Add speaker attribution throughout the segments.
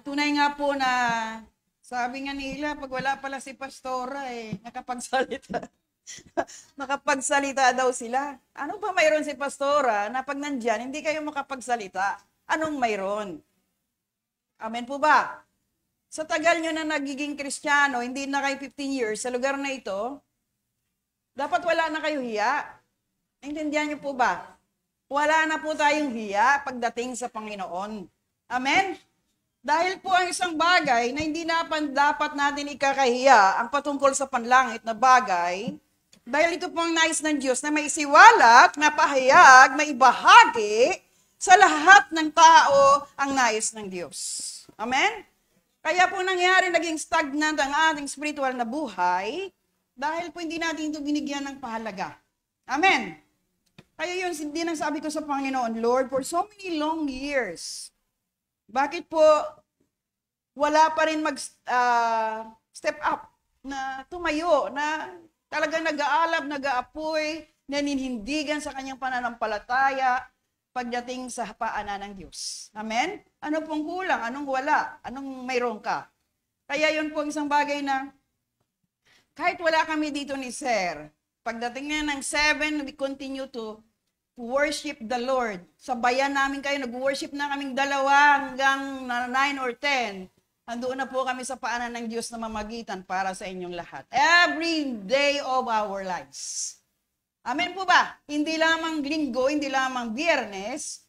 Speaker 1: Tunay nga po na sabi nga nila, pag wala pala si Pastora, nakapagsalita. Nakapagsalita daw sila. Ano ba mayroon si Pastora na pag nandyan, hindi kayo makapagsalita? Anong mayroon? Amen po ba? Sa tagal nyo na nagiging Kristiyano, hindi na kayo 15 years sa lugar na ito, dapat wala na kayo hiya. Naintindihan nyo po ba? Wala na po tayong hiya pagdating sa Panginoon. Amen? Dahil po ang isang bagay na hindi dapat natin ikakahiya ang patungkol sa panlangit na bagay, dahil ito po ang nais ng Diyos na may isiwalat, mapahayag, maibahagi sa lahat ng tao ang nais ng Diyos. Amen? Kaya po nangyari, naging stagnant ang ating spiritual na buhay dahil po hindi natin ito binigyan ng pahalaga. Amen? Kaya yun, din ang sabi ko sa Panginoon, Lord, for so many long years, bakit po wala pa rin mag-step up na tumayo, na talagang nag-aalab, nag-aapoy, naninindigan sa kanyang pananampalataya pagdating sa paanan ng Diyos. Amen? Ano pong kulang? Anong wala? Anong mayroon ka? Kaya yun po isang bagay na kahit wala kami dito ni Sir, pagdating na ng 7, we continue to worship the Lord. Sa bayan namin kayo, nag-worship na kaming 2 hanggang 9 or 10. Andoon na po kami sa paanan ng Diyos na mamagitan para sa inyong lahat. Every day of our lives. Amen po ba? Hindi lamang linggo, hindi lamang biyernes,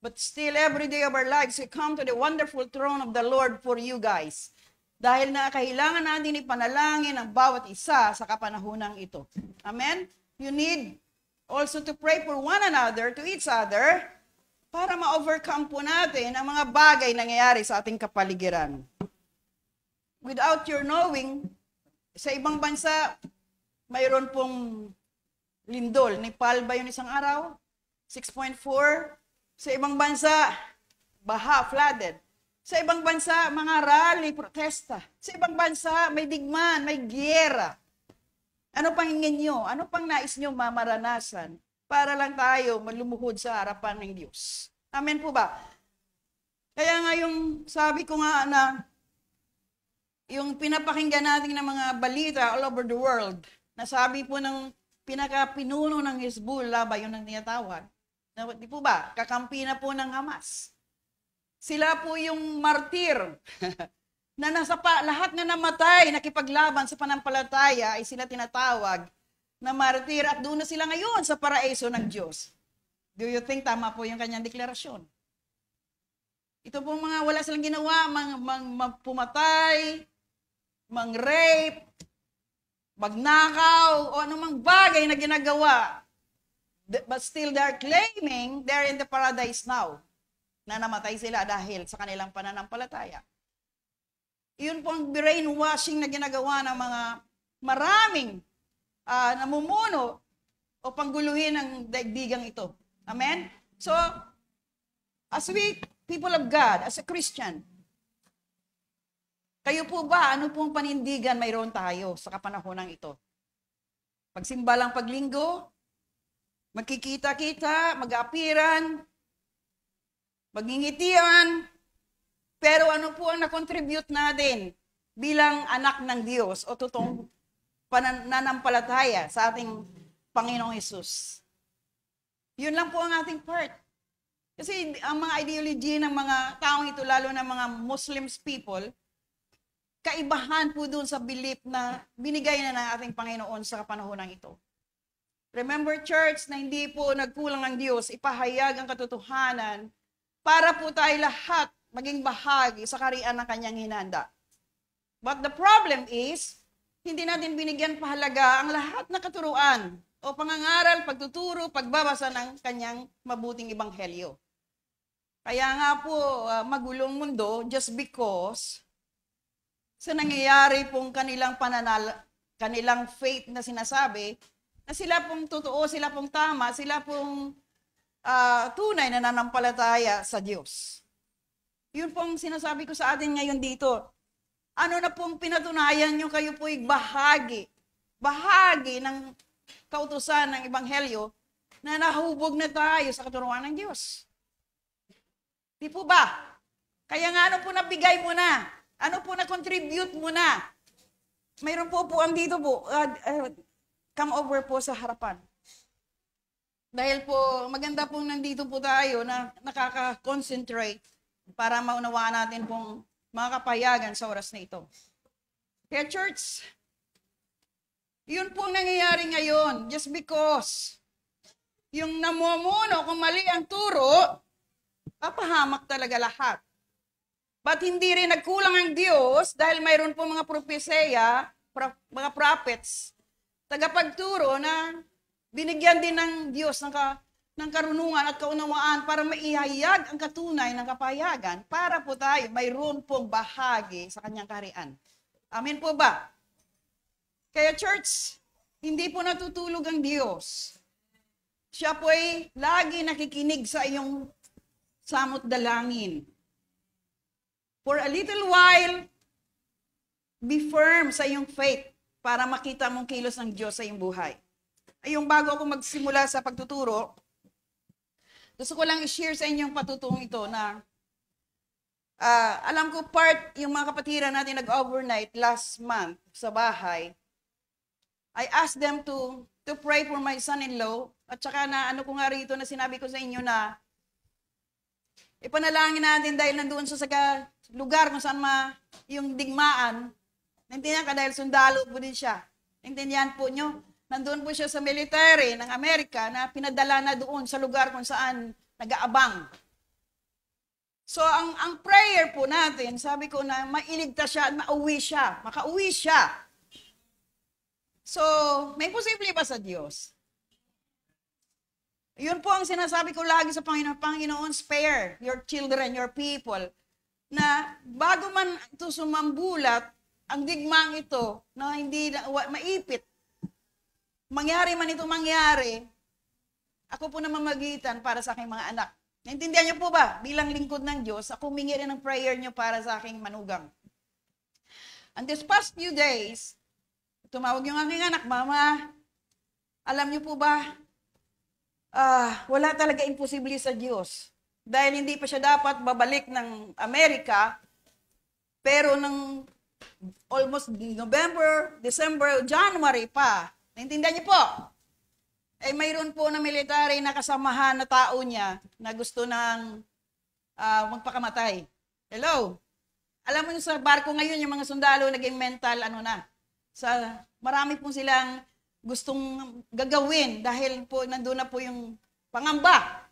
Speaker 1: but still every day of our lives, we come to the wonderful throne of the Lord for you guys. Dahil na kailangan natin ipanalangin ang bawat isa sa kapanahunang ito. Amen? You need also to pray for one another, to each other, para ma-overcome po natin ang mga bagay na nangyayari sa ating kapaligiran. Without your knowing, sa ibang bansa, mayroon pong lindol. Nepal ba yun isang araw? 6.4. Sa ibang bansa, baha, flooded. Sa ibang bansa, mga rally, protesta. Sa ibang bansa, may digman, may giyera. Ano pang hingin nyo? Ano pang nais nyo mamaranasan para lang tayo malumuhod sa harapan ng Diyos? Amen po ba? Kaya nga yung sabi ko nga na yung pinapakinggan natin ng mga balita all over the world, nasabi po ng pinaka-pinuno ng Hezbollah ba yun ang tinatawag? Di po ba? Kakampi na po ng Hamas. Sila po yung martir na lahat na namatay, nakipaglaban sa panampalataya ay sila tinatawag na martir at doon na sila ngayon sa paraiso ng Diyos. Do you think tama po yung kanyang deklarasyon? Ito po mga wala silang ginawa, pumatay, mang-rape, magnakaw, o anumang bagay na ginagawa. But still they're claiming they're in the paradise now. Na namatay sila dahil sa kanilang pananampalataya. Iyon po ang brainwashing na ginagawa ng mga maraming namumuno o pangguluhin ang daigdigang ito. Amen? So, as we, people of God, as a Christian, kayo po ba, ano pong panindigan mayroon tayo sa kapanahonang ito? Pagsimba lang paglinggo, magkikita-kita, mag-aapiran, magingitian, pero ano po ang na-contribute natin bilang anak ng Diyos o totoong pananampalataya sa ating Panginoong Hesus? Yun lang po ang ating part. Kasi ang mga ideology ng mga taong ito, lalo na mga Muslims people, kaibahan po doon sa belief na binigay na ng ating Panginoon sa kapanahonang ito. Remember, church, na hindi po nagkulang ang Diyos, ipahayag ang katotohanan para po tayo lahat maging bahagi sa kariyan ng kanyang hinanda. But the problem is, hindi natin binigyan pahalaga ang lahat na katuruan o pangangaral, pagtuturo, pagbabasa ng kanyang mabuting ebanghelyo. Kaya nga po, magulong mundo just because sa nangyayari pong kanilang kanilang faith na sinasabi, na sila pong totoo, sila pong tama, sila pong tunay na nanampalataya sa Diyos. Yun pong sinasabi ko sa atin ngayon dito. Ano na pong pinatunayan nyo, kayo po'y bahagi ng kautusan ng Ebanghelyo na nahubog na tayo sa katuruan ng Diyos. Di po ba? Kaya nga, ano po nabigay mo na? Ano po na-contribute mo na? Mayroon po upuan dito po. Come over po sa harapan. Dahil po, maganda po nandito po tayo na nakaka-concentrate para maunawaan natin pong mga kapayagan sa oras na ito. Kaya church, yun pong nangyayari ngayon just because yung namumuno kung mali ang turo, papahamak talaga lahat. But hindi rin nagkulang ang Diyos dahil mayroon po mga propesya, mga prophets, tagapagturo na binigyan din ng Diyos ng karunungan at kaunawaan para maihayag ang katunay ng kapayagan para po tayo mayroon pong bahagi sa kanyang kaharian. Amen po ba? Kaya church, hindi po natutulog ang Diyos. Siya po ay lagi nakikinig sa iyong samot dalangin. For a little while, be firm sa iyong faith para makita mong kilos ng Diyos sa iyong buhay. Ayong bago ako magsimula sa pagtuturo, gusto ko lang i-share sa inyong patutong ito na alam ko yung mga kapatiran natin nag-overnight last month sa bahay. I asked them to pray for my son-in-law at saka na ano ko nga rito na sinabi ko sa inyo na ipanalangin natin dahil nandoon sa lugar kung saan yung digmaan. Naintindihan ka dahil sundalo po din siya. Naintindihan po nyo? Nandoon po siya sa military ng Amerika na pinadala na doon sa lugar kung saan nag-aabang. So, ang prayer po natin, sabi ko na mailigtas siya at makauwi siya. So, may posible ba sa Diyos? Yun po ang sinasabi ko lagi sa Panginoon, Panginoon, spare your children, your people, na bago man ito sumambulat, ang digmang ito na hindi maipit, mangyari man ito mangyari, ako po na mamagitan para sa aking mga anak. Naintindihan niyo po ba? Bilang lingkod ng Diyos, ako humingi rin ng prayer niyo para sa aking manugang. And this past few days, tumawag yung aking anak, Mama, alam niyo po ba, wala talaga imposible sa Diyos. Dahil hindi pa siya dapat babalik ng Amerika, pero ng almost November, December, January pa, naintindihan niyo po, eh mayroon po na military na kasamahan na tao niya na gusto ng magpakamatay. Hello? Alam mo sa barko ngayon, yung mga sundalo naging mental, marami po silang gustong gagawin dahil po nandun na po yung pangamba.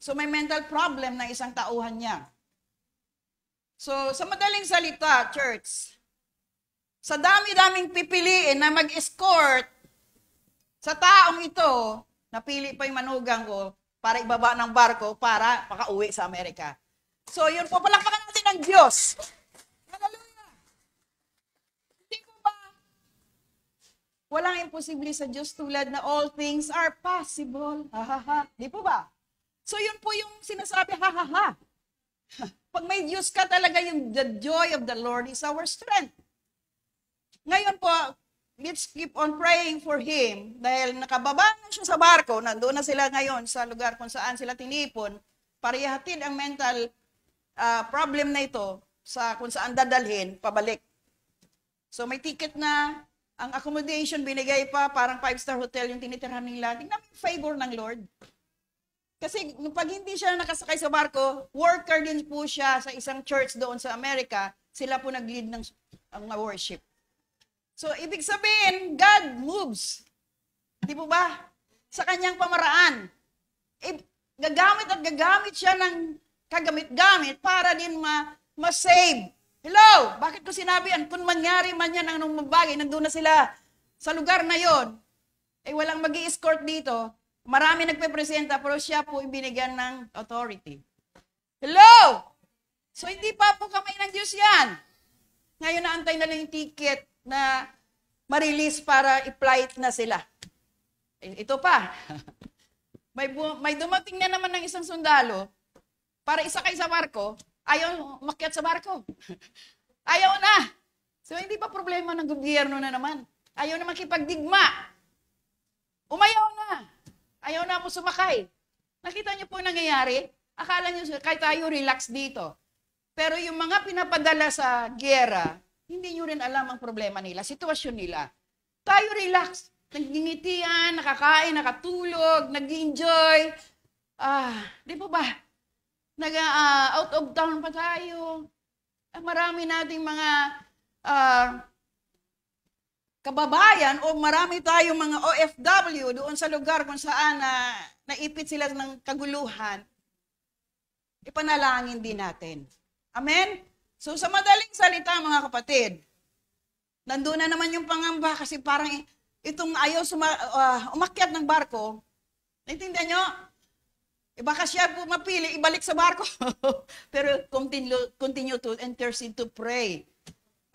Speaker 1: So may mental problem na isang tauhan niya. So sa madaling salita, church, sa dami-daming pipiliin na mag-escort sa taong ito, napili pa yung manugang ko para ibaba ng barko para makauwi sa Amerika. So yun po, palakpakan natin ng Diyos. Hallelujah! Hindi po ba walang imposible sa Diyos tulad na all things are possible? Di po ba? So yun po yung sinasabi, Pag may Diyos ka talaga, yung the joy of the Lord is our strength. Ngayon po, let's keep on praying for him dahil nakababa na siya sa barko, nandoon na sila ngayon sa lugar kung saan sila tinipon para ihatid ang mental problem na ito sa kung saan dadalhin pabalik. So may ticket na, ang accommodation binigay pa, parang 5-star hotel yung tinitirhan nila. Tingnan mo yung favor ng Lord. Kasi pag hindi siya nakasakay sa barko, worker din po siya sa isang church doon sa Amerika, sila po nag-lead ng worship. So, ibig sabihin, God moves. Di po ba? Sa kanyang pamaraan. Gagamit siya ng kagamit-gamit para din ma-save. Hello? Bakit ko sinabihan? Kung mangyari man yan ang anong bagay, nandun na sila sa lugar na yon, walang mag-i-escort dito. Marami nagpe-presenta, pero siya po ibinigyan ng authority. Hello? So, hindi pa po kamay ng Diyos yan. Ngayon, naantay na lang yung ticket na ma-release para i-flight na sila. Ito pa. May dumating na naman ng isang sundalo para isakay sa barko, ayaw makyat sa barko. Ayaw na. So, hindi pa problema ng gobyerno na naman. Ayaw na makipagdigma. Umayaw na. Ayaw na po sumakay. Nakita niyo po nangyayari? Akala niyo kahit tayo relax dito. Pero yung mga pinapadala sa giyera, hindi nyo rin alam ang problema nila, sitwasyon nila. Tayo relax, nagingitian, nakakain, nakatulog, nag-enjoy. Di ba ba? Out of town pa tayo. Marami nating mga kababayan o marami tayong mga OFW doon sa lugar kung saan naipit sila ng kaguluhan. Ipanalangin din natin. Amen? So sa madaling salita mga kapatid, nandun na naman yung pangamba kasi parang itong ayaw umakyat ng barko. Naintindihan nyo? Baka siya po mapili, ibalik sa barko. Pero continue to intercede to pray.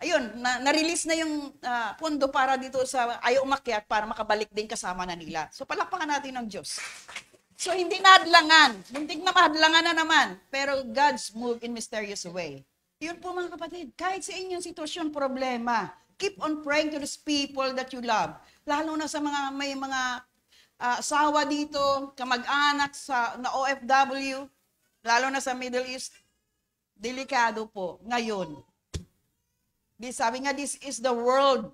Speaker 1: Ayun, na-release na yung pondo para dito sa ayaw umakyat para makabalik din kasama na nila. So palakpakan natin ng Diyos. So hindi nadlangan. Muntik na mahadlangan na naman. Pero God's move in mysterious way. Yun po mga kapatid, kahit sa inyong sitwasyon, problema, keep on praying to those people that you love. Lalo na sa may mga asawa dito, kamag-anak na OFW, lalo na sa Middle East, delikado po ngayon. Sabi nga, this is the world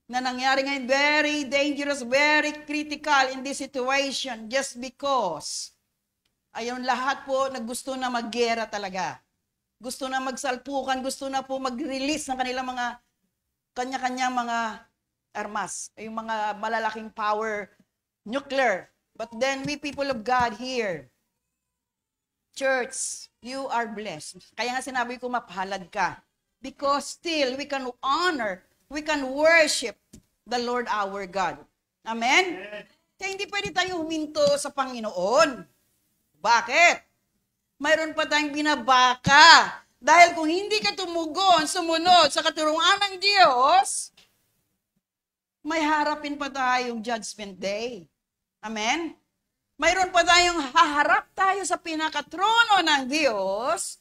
Speaker 1: na nangyari ngayon, very dangerous, very critical in this situation just because ayun lahat po na gusto na maggera talaga. Gusto na magsalpukan, gusto na po mag-release ng kanilang mga kanya-kanya mga armas, yung mga malalaking power, nuclear. But then we people of God here, church, you are blessed. Kaya nga sinabi ko mapalad ka. Because still we can honor, we can worship the Lord our God. Amen? Kaya hindi pwede tayo huminto sa Panginoon. Bakit? Mayroon pa tayong binabaka. Dahil kung hindi ka tumugon, sumunod sa katuruan ng Diyos, may harapin pa tayong judgment day. Amen? Mayroon pa tayong haharap tayo sa pinakatrono ng Diyos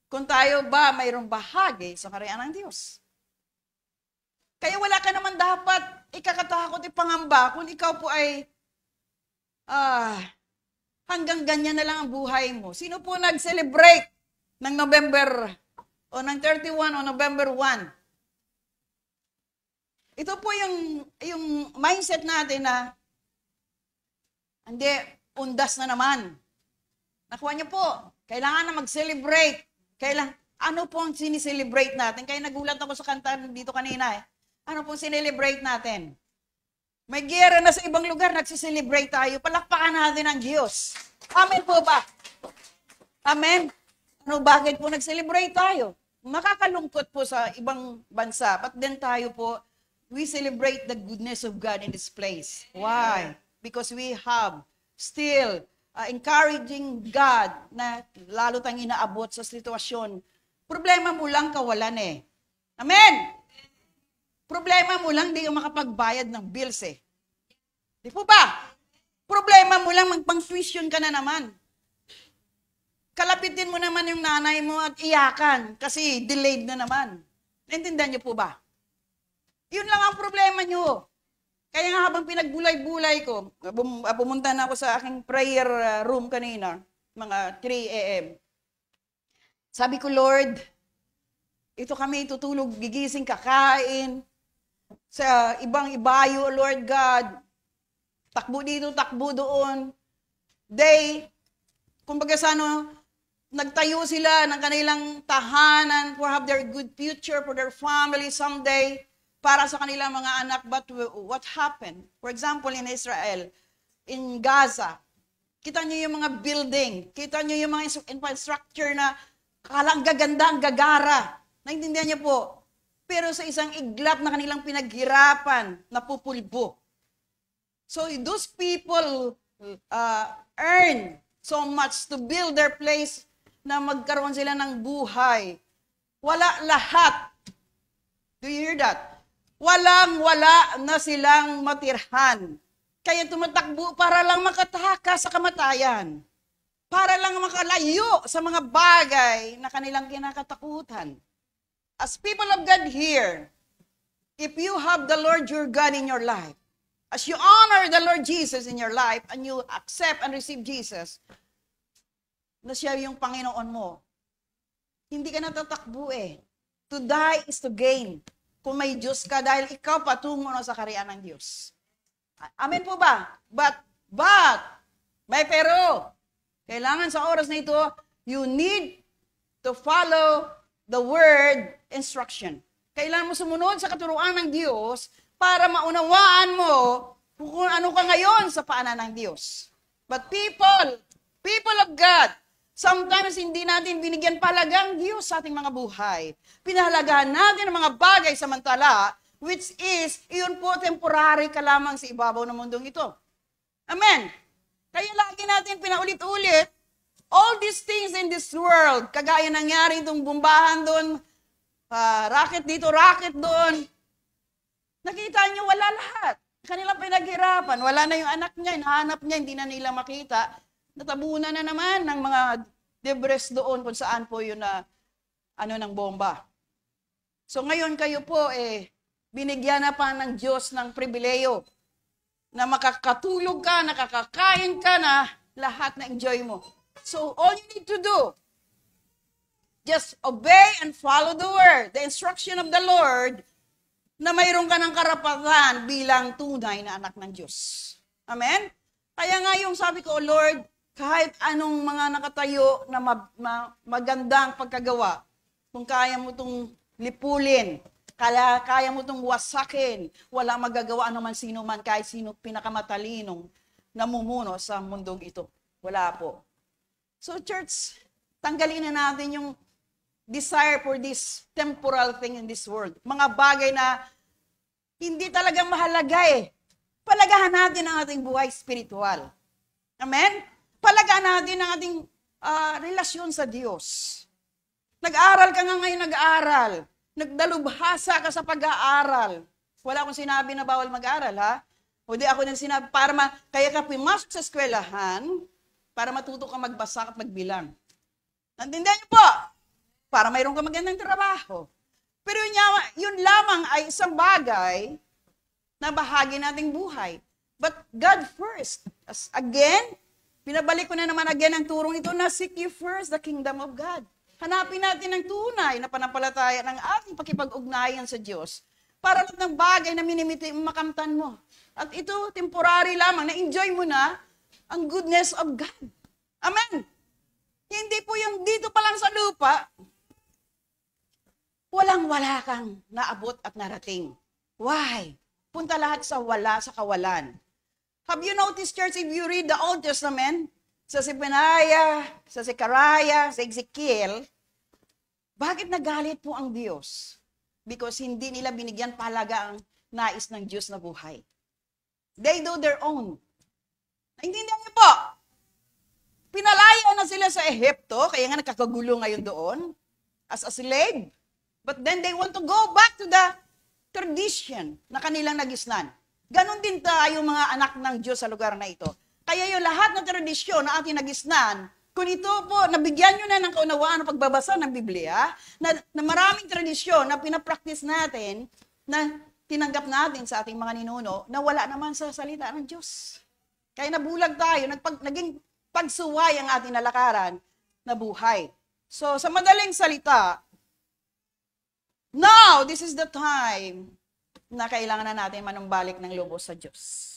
Speaker 1: kung tayo ba mayroong bahagi sa kaharian ng Diyos. Kaya wala ka naman dapat ikakatakot, ipangamba kung ikaw po ay hanggang ganyan na lang ang buhay mo. Sino po nag-celebrate ng November o ng 31 o November 1? Ito po yung mindset natin na hindi, undas na naman. Nakuha niyo po, kailangan na mag-celebrate. Ano pong sinicelebrate natin? Kaya nagulat ako sa kanta dito kanina. Ano pong sinelebrate natin? May giyera na sa ibang lugar, nagsiselebrate tayo. Palakpakan natin ang Diyos. Amen po ba? Amen? Bakit po nagselebrate tayo? Makakalungkot po sa ibang bansa. But then tayo po, we celebrate the goodness of God in this place. Why? Because we have still encouraging God na lalo tayong inaabot sa sitwasyon. Problema mo lang kawalan eh. Amen? Problema mo lang di ka makapagbayad ng bills eh. Di po ba? Problema mo lang magpang-tuition ka na naman. Kalapitin mo naman yung nanay mo at iyakan kasi delayed na naman. Naintindihan niyo po ba? Yun lang ang problema niyo. Kaya nga habang pinagbulay-bulay ko, pumunta na ako sa aking prayer room kanina, mga 3 a.m. Sabi ko, Lord, ito kami tutulog, gigising, kakain, sa ibang ibayo, Lord God, takbo dito, takbo doon. Kumbaga nagtayo sila ng kanilang tahanan for have their good future, for their family someday, para sa kanilang mga anak. But what happened? For example, in Israel, in Gaza, kita nyo yung mga building, kita nyo yung mga infrastructure na kalang gaganda, ang gagara. Naintindihan niyo po? Pero sa isang iglap na kanilang pinaghirapan, napupulbo. So those people earn so much to build their place na magkaroon sila ng buhay. Wala lahat. Do you hear that? Walang-wala na silang matirhan. Kaya tumatakbo para lang makatakas sa kamatayan. Para lang makalayo sa mga bagay na kanilang kinakatakutan. As people of God here, if you have the Lord your God in your life, as you honor the Lord Jesus in your life, and you accept and receive Jesus, na siya yung Panginoon mo, hindi ka natatakbo eh. To die is to gain. Kung may Diyos ka, dahil ikaw patungo na sa kaharian ng Diyos. Amen po ba? But, may pero, kailangan sa oras na ito, you need to follow the word instruction. Kailangan mo sumunod sa katuruan ng Diyos para maunawaan mo kung ano ka ngayon sa paanan ng Diyos. But people of God, sometimes hindi natin binigyan pahalagang Diyos sa ating mga buhay. Pinahalagahan natin ang mga bagay samantala, which is, iyon po temporary ka lamang sa ibabaw ng mundong ito. Amen. Kaya lagi natin pinaulit-ulit, all these things in this world, kagaya nangyari itong bumbahan doon, racket dito, racket doon, nakita niyo wala lahat. Kanilang pinaghirapan, wala na yung anak niya, hinahanap niya, hindi na nila makita. Natabunan na naman ng mga debris doon kung saan po yun na ng bomba. So ngayon kayo po binigyan na pa ng Diyos ng pribileyo na makakatulog ka, nakakakain ka na, lahat na enjoy mo. So all you need to do, just obey and follow the word, the instruction of the Lord, na mayroon ka ng karapatan bilang tunay na anak ng Diyos. Amen? Kaya nga yung sabi ko, Lord, kahit anong mga nakatayo na magandang pagkagawa, kung kaya mo itong lipulin, kaya mo itong wasakin, wala magagawa naman sino man, kahit sino pinakamatalinong namumuno sa mundong ito. Wala po. So church, tanggalin na natin yung desire for this temporal thing in this world. Mga bagay na hindi talagang mahalaga Palagahan natin ang ating buhay spiritual. Amen? Palagahan natin ang ating relasyon sa Diyos. Nag-aaral ka nga ngayon, nag-aaral. Nagdalubhasa ka sa pag-aaral. Wala akong sinabi na bawal mag-aaral, ha? O di ako nang sinabi, kaya ka pumasok sa eskwelahan, para matuto ka magbasa at magbilang. Nantindihan niyo po? Para mayroon ka magandang trabaho. Pero yun lamang ay isang bagay na bahagi nating buhay. But God first. Again, pinabalik ko na naman ang turong ito na seek ye first the kingdom of God. Hanapin natin ang tunay na panampalataya ng ating pakipag-ugnayan sa Diyos para lahat ng bagay na minimiti makamtan mo. At ito, temporary lamang, na-enjoy mo na ang goodness of God. Amen. Hindi po yung dito pa lang sa lupa, walang-wala kang naabot at narating. Why? Punta lahat sa wala, sa kawalan. Have you noticed, church, if you read the Old Testament, sa Zephaniah, sa Zechariah, sa Ezekiel, bakit nagalit po ang Diyos? Because hindi nila binigyan palaga ang nais ng Diyos na buhay. They do their own. Naintindihan niyo po? Pinalaya na sila sa Ehipto, kaya nga nagkakagulo ngayon doon, as a slave. But then they want to go back to the tradition na kanilang nagisnan. Ganon din tayo mga anak ng Diyos sa lugar na ito. Kaya yung lahat ng tradisyon na ating nagisnan, kung ito po, nabigyan nyo na ng kaunawaan ng pagbabasa ng Biblia, na maraming tradisyon na pinapractice natin, na tinanggap natin sa ating mga ninuno, na wala naman sa salita ng Diyos. Kaya nabulag tayo, naging pagsuway ang ating nalakaran na buhay. So, sa madaling salita, now, this is the time na kailangan na natin manumbalik ng lubos sa Diyos.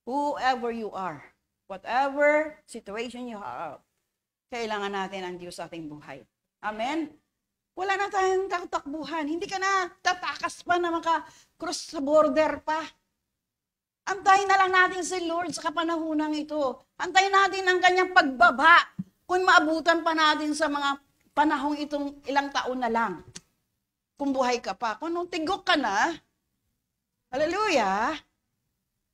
Speaker 1: Whoever you are, whatever situation you have, kailangan natin ang Diyos sa ating buhay. Amen? Wala na tayong tatakbuhan. Hindi ka na tatakas pa na maka-cross sa border pa. Antayin na lang natin si Lord sa kapanahunang ito. Antayin natin ang kanyang pagbaba kung maabutan pa natin sa mga panahong itong ilang taon na lang. Kung buhay ka pa. Kung tigok ka na, hallelujah,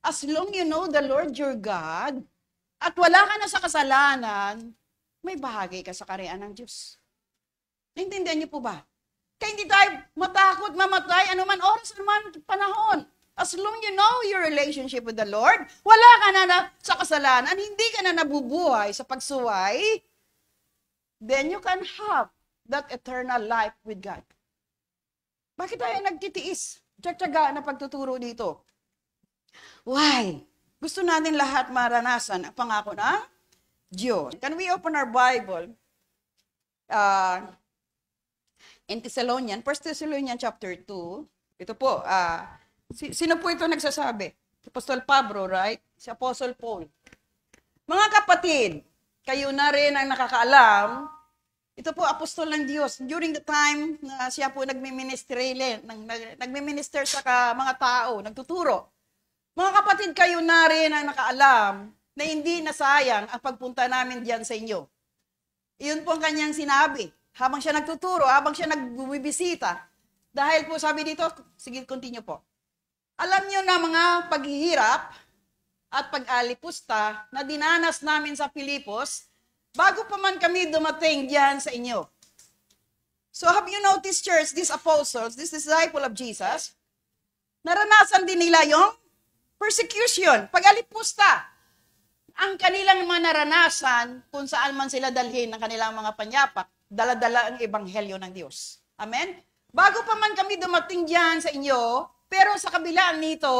Speaker 1: as long you know the Lord your God, at wala ka na sa kasalanan, may bahagi ka sa kaharian ng Diyos. Naintindihan niyo po ba? Kaya hindi tayo matakot mamatay, anuman oras, anuman panahon. As long you know your relationship with the Lord, wala ka na sa kasalanan, hindi ka na nabubuhay sa pagsuway, then you can have that eternal life with God. Bakit tayo nagtitiis? Tiyatsaga na pagtuturo dito. Why? Gusto natin lahat maranasan ang pangako ng Diyos. Can we open our Bible? in Thessalonian, 1 Thessalonians chapter 2, ito po, sino po ito nagsasabi? Si Apostol Pablo, right? Si Apostle Paul. Mga kapatid, kayo na rin ang nakakaalam, ito po, apostol ng Diyos. During the time na siya po nagme-minister sa mga tao, nagtuturo. Mga kapatid, kayo na rin ang nakaalam na hindi nasayang ang pagpunta namin diyan sa inyo. Iyon po ang kanyang sinabi. Habang siya nagtuturo, habang siya nagbibisita. Dahil po sabi dito, sige, continue po. Alam niyo na mga paghihirap at pag-alipusta na dinanas namin sa Pilipos, bago pa man kami dumating diyan sa inyo. So have you noticed, church, these apostles, this disciple of Jesus, naranasan din nila yung persecution, pag-alipusta. Ang kanilang mga naranasan, kung saan man sila dalhin ng kanilang mga panyapak, dala-dala ang ebanghelyo ng Diyos. Amen? Bago pa man kami dumating diyan sa inyo, pero sa kabila nito,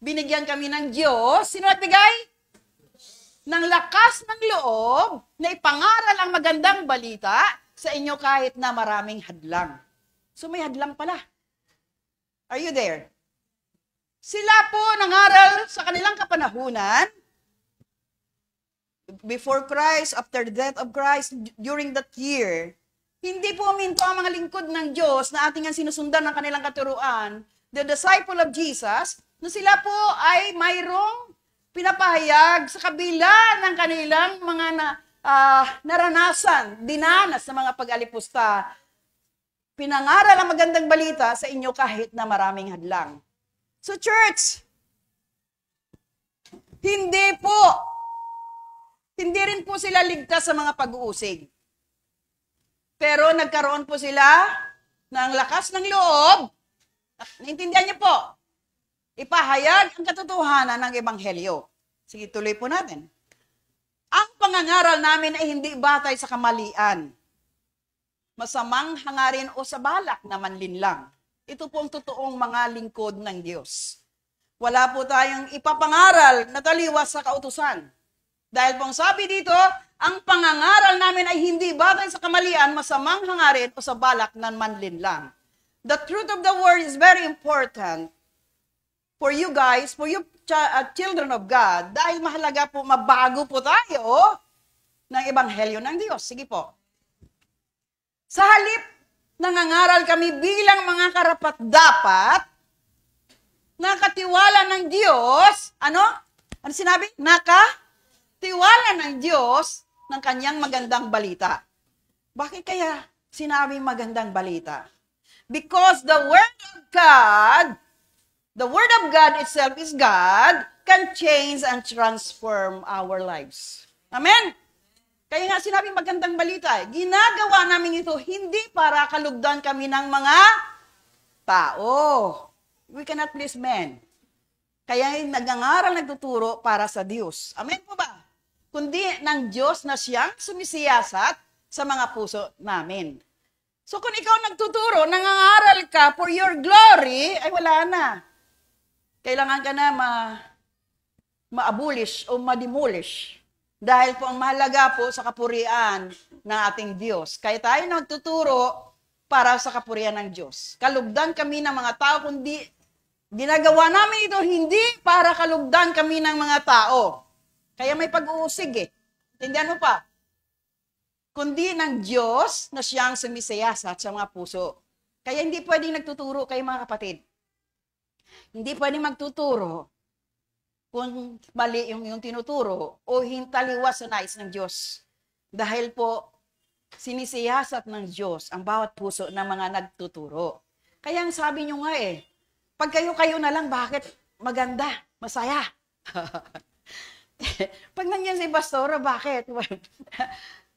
Speaker 1: binigyan kami ng Diyos. Sino nagbigay? Ng lakas ng loob na ipangaral ang magandang balita sa inyo kahit na maraming hadlang. So may hadlang pala. Are you there? Sila po nangaral sa kanilang kapanahunan, before Christ, after the death of Christ, during that year, hindi po minto ang mga lingkod ng Diyos na ating ang sinusundan ng kanilang katuruan, the disciple of Jesus, na sila po ay mayroong pinapahayag sa kabila ng kanilang mga naranasan, dinanas sa mga pag-alipusta, pinangaral ang magandang balita sa inyo kahit na maraming hadlang. So church, hindi rin po sila ligtas sa mga pag-uusig. Pero nagkaroon po sila ng lakas ng loob. Naintindihan niyo po? Ipahayag ang katotohanan ng ebanghelyo. Sige, tuloy po natin. Ang pangangaral namin ay hindi batay sa kamalian, masamang hangarin o sa balak na manlinlang. Ito po ang totoong mga lingkod ng Diyos. Wala po tayong ipapangaral na taliwas sa kautusan. Dahil pong sabi dito, ang pangangaral namin ay hindi batay sa kamalian, masamang hangarin o sa balak na manlinlang. The truth of the word is very important for you guys, for you children of God, dahil mahalaga po, mabago po tayo ng ebanghelyo ng Diyos. Sige po. Sa halip, nangangaral kami bilang mga karapat-dapat, nakatiwala ng Diyos, ano sinabi? Nakatiwala ng Diyos ng kanyang magandang balita. Bakit kaya sinabi magandang balita? Because the Word of God itself is God, can change and transform our lives. Amen? Kaya nga sinabi magandang balita, ginagawa namin ito hindi para kalugdan kami ng mga tao. We cannot please men. Kaya nag-aaral, nagtuturo para sa Diyos. Amen po ba? Kundi ng Diyos na siyang sumisiyasat sa mga puso namin. So kung ikaw nagtuturo, nangangaral ka for your glory, ay wala na. Kailangan ka na ma-abolish o ma-demolish. Dahil po ang mahalaga po sa kapurian ng ating Diyos. Kaya tayo nagtuturo para sa kapurian ng Diyos. Kalugdan kami ng mga tao, kundi ginagawa namin ito hindi para kalugdan kami ng mga tao. Kaya may pag-uusig eh. Tindihan mo pa? Kundi ng Diyos na siyang sumisiyasat sa mga puso. Kaya hindi pwedeng nagtuturo kayo mga kapatid. Hindi pwedeng magtuturo kung mali yung tinuturo o hintaliwas sa nais ng Diyos. Dahil po, sinisiyasat ng Diyos ang bawat puso ng mga nagtuturo. Kaya ang sabi nyo nga pag kayo-kayo na lang, bakit maganda, masaya? Pag nandiyan si Pastora, bakit?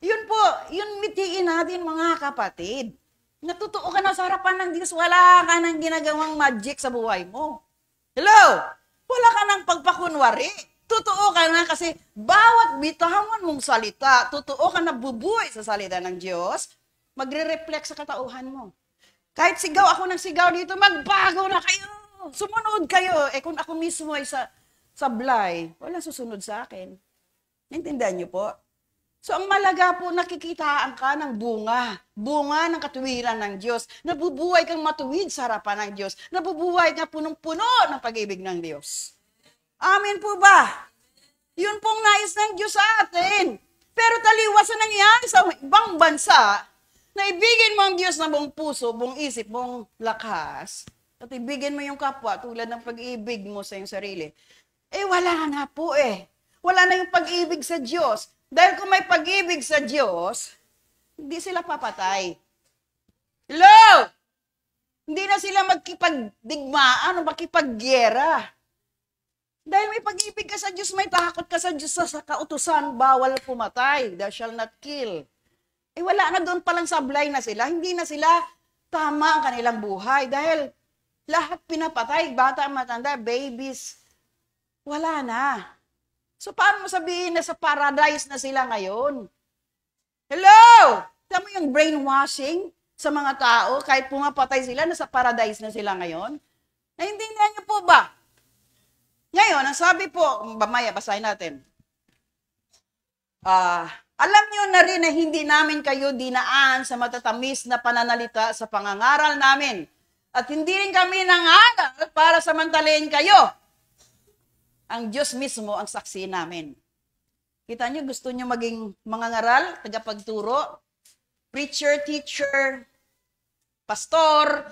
Speaker 1: Yun po, yun mitiin natin mga kapatid. Natutuo ka na sa harapan ng Diyos, wala ka nang ginagawang magic sa buhay mo. Hello? Wala ka nang pagpakunwari. Totoo ka na kasi bawat bitawan mong salita, totoo ka na bubuhay sa salita ng Diyos, magre-reflect sa katauhan mo. Kahit sigaw ako ng sigaw dito, magbago na kayo. Sumunod kayo. Kung ako mismo ay sablay, walang susunod sa akin. Naintindihan niyo po? So ang malaga po, nakikitaan ka ng bunga. Bunga ng katuwiran ng Diyos. Nabubuhay kang matuwid sa harapan ng Diyos. Nabubuhay ka punong-puno ng pag-ibig ng Diyos. Amen po ba? Yun pong nais ng Diyos sa atin. Pero taliwas na nangyari sa ibang bansa, na ibigin mo ang Diyos na buong puso, buong isip, buong lakas, at ibigin mo yung kapwa tulad ng pag-ibig mo sa iyong sarili. Eh wala na po eh. Wala na yung pag-ibig sa Diyos. Dahil kung may pag-ibig sa Diyos, hindi sila papatay. Hello! Hindi na sila magkipagdigmaan o makipaggera. Dahil may pag-ibig ka sa Diyos, may takot ka sa Diyos sa kautusan, bawal pumatay, thou shall not kill. Eh wala na doon palang sablay na sila, hindi na sila tama ang kanilang buhay. Dahil lahat pinapatay, bata, matanda, babies, wala na. So, paano mo sabihin na sa paradise na sila ngayon? Hello! Tama mo yung brainwashing sa mga tao, kahit pumapatay sila, nasa paradise na sila ngayon? Naintindihan niyo po ba? Ngayon, ang sabi po, mamaya, basahin natin. Alam niyo na rin na hindi namin kayo dinaan sa matatamis na pananalita sa pangangaral namin. At hindi rin kami nangaral para samantalahin kayo. Ang Diyos mismo ang saksi namin. Kita niyo, gusto niyo maging mangangaral, tagapagturo, preacher, teacher, pastor,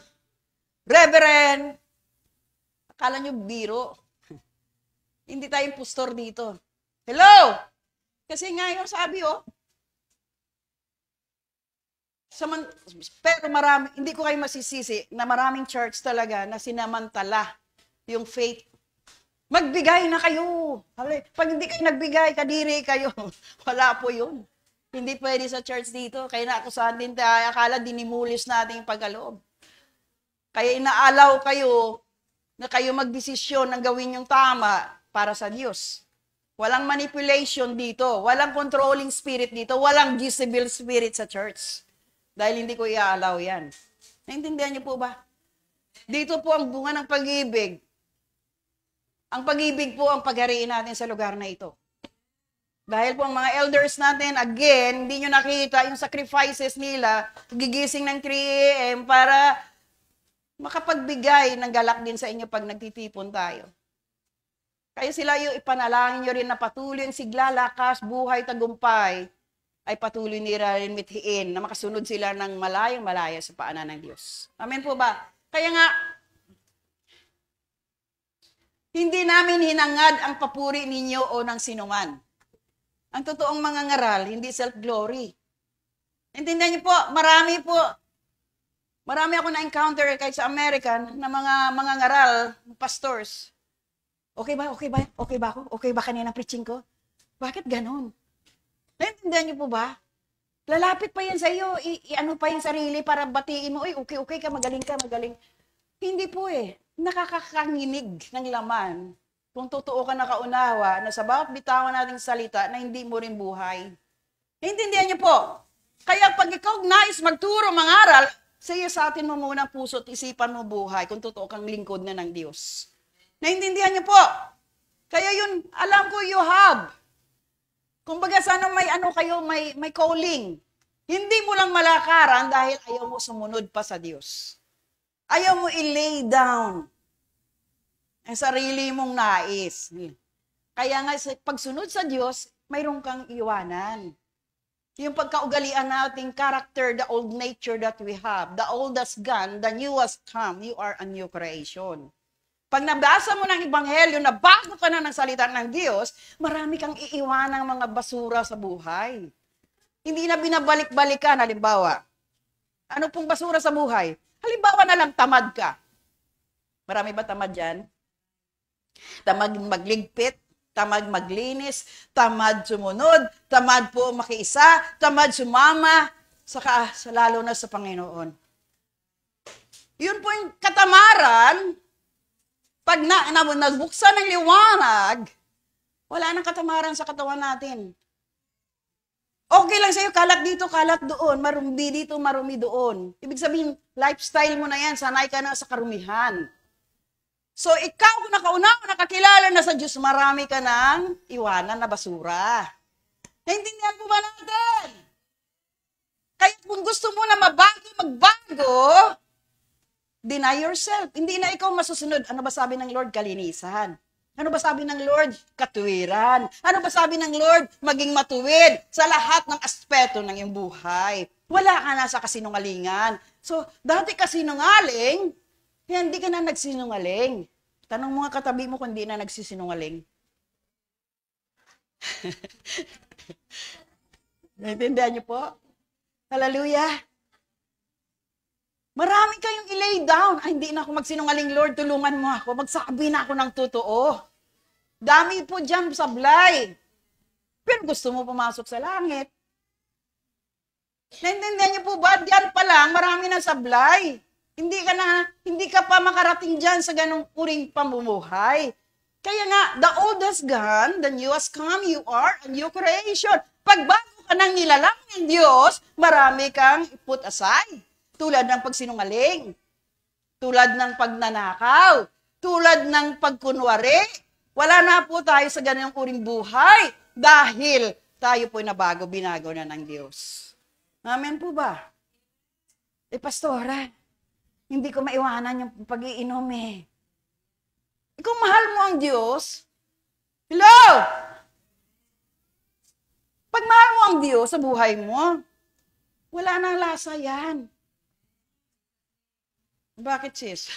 Speaker 1: reverend. Akala niyo biro. Hindi tayo impostor dito. Hello! Kasi ngayon sabi, pero marami, hindi ko kayo masisisi na maraming church talaga na sinamantala yung faith. Magbigay na kayo. Pag hindi kayo nagbigay, kadiri kayo. Wala po yun. Hindi pwede sa church dito. Kaya naakusahan din tayo. Akala dinimulis natin yung pagkaloob. Kaya inaalaw kayo na kayo magdesisyon ng gawin yung tama para sa Diyos. Walang manipulation dito. Walang controlling spirit dito. Walang Jezebel spirit sa church. Dahil hindi ko iaalaw yan. Naintindihan niyo po ba? Dito po ang bunga ng pag-ibig. Ang pag-ibig po ang paghariin natin sa lugar na ito. Dahil po ang mga elders natin, again, hindi nyo nakita yung sacrifices nila, gigising ng 3 a.m. para makapagbigay ng galak din sa inyo pag nagtitipon tayo. Kaya sila yung ipanalangin nyo rin na patuloy ang sigla, lakas, buhay, tagumpay, ay patuloy nila rin mithiin na makasunod sila ng malayang-malaya sa paanan ng Diyos. Amen po ba? Kaya nga, hindi namin hinangad ang papuri ninyo o ng sinuman. Ang totoong mga ngaral, hindi self-glory. Intindihan niyo po, marami ako na-encounter kahit sa American na mga ngaral, pastors. Okay ba? Okay ba? Okay ba ako? Okay ba kanina preaching ko? Bakit ganon? Naintindihan niyo po ba? Lalapit pa yan sa iyo, i-ano pa yung sarili para batiin mo, okay ka, magaling ka, magaling. Hindi po eh. Nakakakanginig ng laman kung totoo ka nakaunawa na sa bawat bitawan nating salita na hindi mo rin buhay. Naintindihan niyo po? Kaya pag ikaw nais magturo, mangaral, sa atin mo muna puso at isipan mo buhay kung totoo kang lingkod na ng Diyos. Naintindihan niyo po? Kaya yun, alam ko you have. Kumbaga sana may calling. Hindi mo lang malakaran dahil ayaw mo sumunod pa sa Diyos. Ayaw mo i-lay down ang sarili mong nais. Kaya nga, pagsunod sa Diyos, mayroon kang iwanan. Yung pagkaugalian nating character, the old nature that we have, the old has gone, the new has come, you are a new creation. Pag nabasa mo ng Ebanghelyo, nabago ka na ng salita ng Diyos, marami kang iiwanang mga basura sa buhay. Hindi na binabalik-balikan, halimbawa. Ano pong basura sa buhay? Halimbawa na lang, tamad ka. Marami ba tamad dyan? Tamad magligpit, tamad maglinis, tamad sumunod, tamad po makiisa, tamad sumama, lalo na sa Panginoon. Yun po yung katamaran, pag nagbuksan ng liwanag, wala nang katamaran sa katawan natin. Okay lang sa'yo, kalat dito, kalat doon, marumi dito, marumi doon. Ibig sabihin, lifestyle mo na yan, sanay ka na sa karumihan. So, ikaw kung nakakilala na sa Diyos, marami ka ng iwanan na basura. Naintindihan po ba natin? gusto mo na magbago, deny yourself. Hindi na ikaw masusunod. Ano ba sabi ng Lord? Kalinisan. Ano ba sabi ng Lord? Katuwiran. Ano ba sabi ng Lord? Maging matuwid sa lahat ng aspeto ng iyong buhay. Wala ka na sa kasinungalingan. So, dati kasinungaling, hindi ka na nagsinungaling. Tanong mga katabi mo kung hindi na nagsisinungaling. Naintindihan niyo po? Hallelujah. Marami kayong i-lay down. Ay, hindi na ako magsinungaling, Lord, tulungan mo ako. Magsabi na ako ng totoo. Dami po dyan sablay. Pero gusto mo pumasok sa langit. Naintindihan niyo po ba? Diyan pa lang, marami na sablay. Hindi ka pa makarating dyan sa ganong uring pamumuhay. Kaya nga, the old has gone, the new has come, you are a new creation. Pag bago ka nang nilalang ng Diyos, marami kang put aside. Tulad ng pagsinungaling, tulad ng pagnanakaw, tulad ng pagkunwari. Wala na po tayo sa ganung uring buhay dahil tayo po binago na ng Diyos. Amen po ba? Pastora, hindi ko maiwanan yung pag-iinom eh. Kung mahal mo ang Diyos, hello? Pag mahal mo ang Diyos sa buhay mo, wala nang lasa yan. Bakit, sis?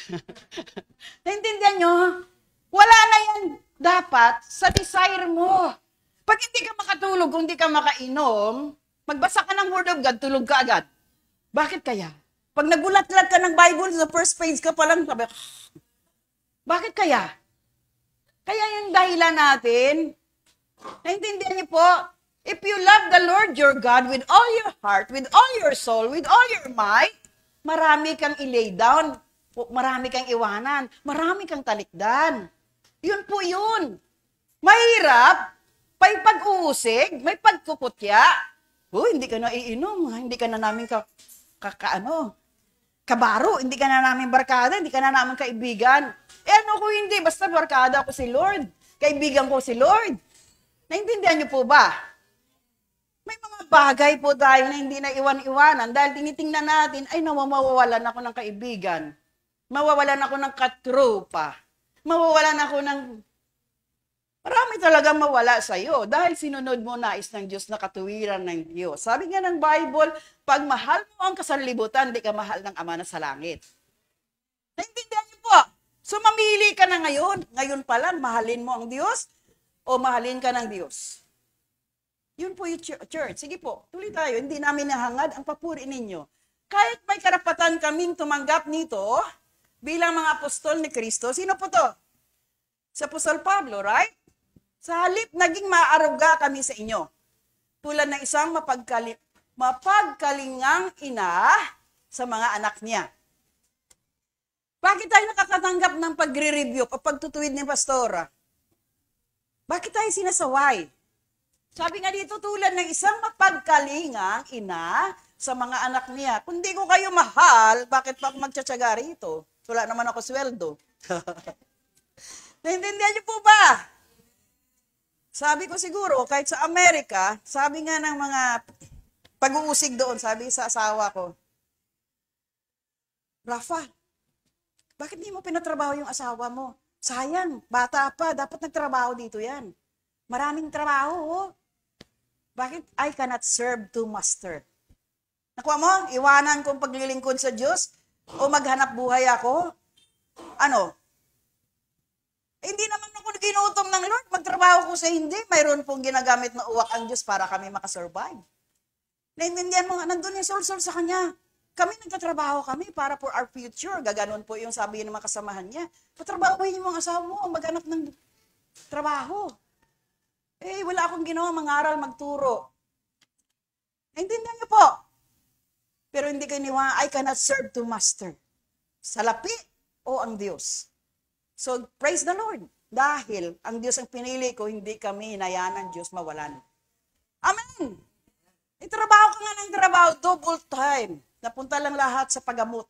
Speaker 1: Naintindihan nyo? Wala na yan dapat sa desire mo. Pag hindi ka makatulog, kung hindi ka makainom, magbasa ka ng Word of God, tulog ka agad. Bakit kaya? Pag nagulat-lat ka ng Bible, sa first page ka pa lang, sabi, bakit kaya? Kaya yung dahilan natin, naintindihan niyo po, if you love the Lord your God with all your heart, with all your soul, with all your might, marami kang i-lay down, marami kang iwanan, marami kang talikdan. Yun po yun. Mahirap, may pag-uusig, may pagkukutya. Hindi ka na iinom, hindi ka na namin kabaro, hindi ka na namin barkada, hindi ka na namin kaibigan. Ano ko hindi, basta barkada ko si Lord, kaibigan ko si Lord. Naintindihan niyo po ba? May mga bagay po tayo na hindi na iwan-iwanan dahil tinitingnan natin, ay mawawalan ako ng kaibigan. Mawawalan ako ng katropa. Mawawalan ako ng... Marami talagang mawala sa'yo dahil sinunod mo nais ng Diyos na katuwiran ng Diyos. Sabi nga ng Bible, pag mahal mo ang kasalibutan, di ka mahal ng Ama na sa langit. Naintindihan niyo po? So mamili ka na ngayon. Ngayon pa lang, mahalin mo ang Diyos o mahalin ka ng Diyos. Yun po yung church. Sige po, tuloy tayo. Hindi namin nahangad ang papuri ninyo. Kahit may karapatan kaming tumanggap nito bilang mga apostol ni Kristo, sino po to? Si Apostol Pablo, right? Sa halip, naging maaruga kami sa inyo. Tulad ng isang mapagkalingang ina sa mga anak niya. Bakit tayo nakakatanggap ng pagre-review o pagtutuwid ni Pastora? Bakit tayo sinasaway? Sabi nga dito, tulad ng isang mapagkalingang ina sa mga anak niya. Kung di ko kayo mahal, bakit pa ako magtsatsaga rito? Wala naman ako sweldo. Naintindihan niyo po ba? Sabi ko siguro, kahit sa Amerika, sabi nga ng mga pag-uusig doon, sabi sa asawa ko, Rafa, bakit di mo pinatrabaho yung asawa mo? Sayang, bata pa, dapat nagtrabaho dito yan. Maraming trabaho, oh. Bakit? I cannot serve two master. Nakuha mo? Iwanan kong paglilingkod sa Diyos o maghanap buhay ako? Ano? Hindi naman ako ginutom ng Lord. Magtrabaho ko sa hindi. Mayroon pong ginagamit na uwak ang Diyos para kami makasurvive. Naintindihan mo nga, nandun yung soul sa Kanya. Kami nagtatrabaho kami para for our future. Gaganon po yung sabi ng mga kasamahan niya. Patrabahuhin mo ang asawa mo, maghanap ng trabaho. Wala akong ginawa, mangaral, magturo. Naintindihan niyo po. Pero hindi kayo niwa, I cannot serve to master. Salapi o ang Diyos. So, praise the Lord. Dahil ang Diyos ang pinili ko, hindi kami hinayaan ng Diyos mawalan. Amen! Itrabaho ka nga ng trabaho, double time. Napunta lang lahat sa paggamot.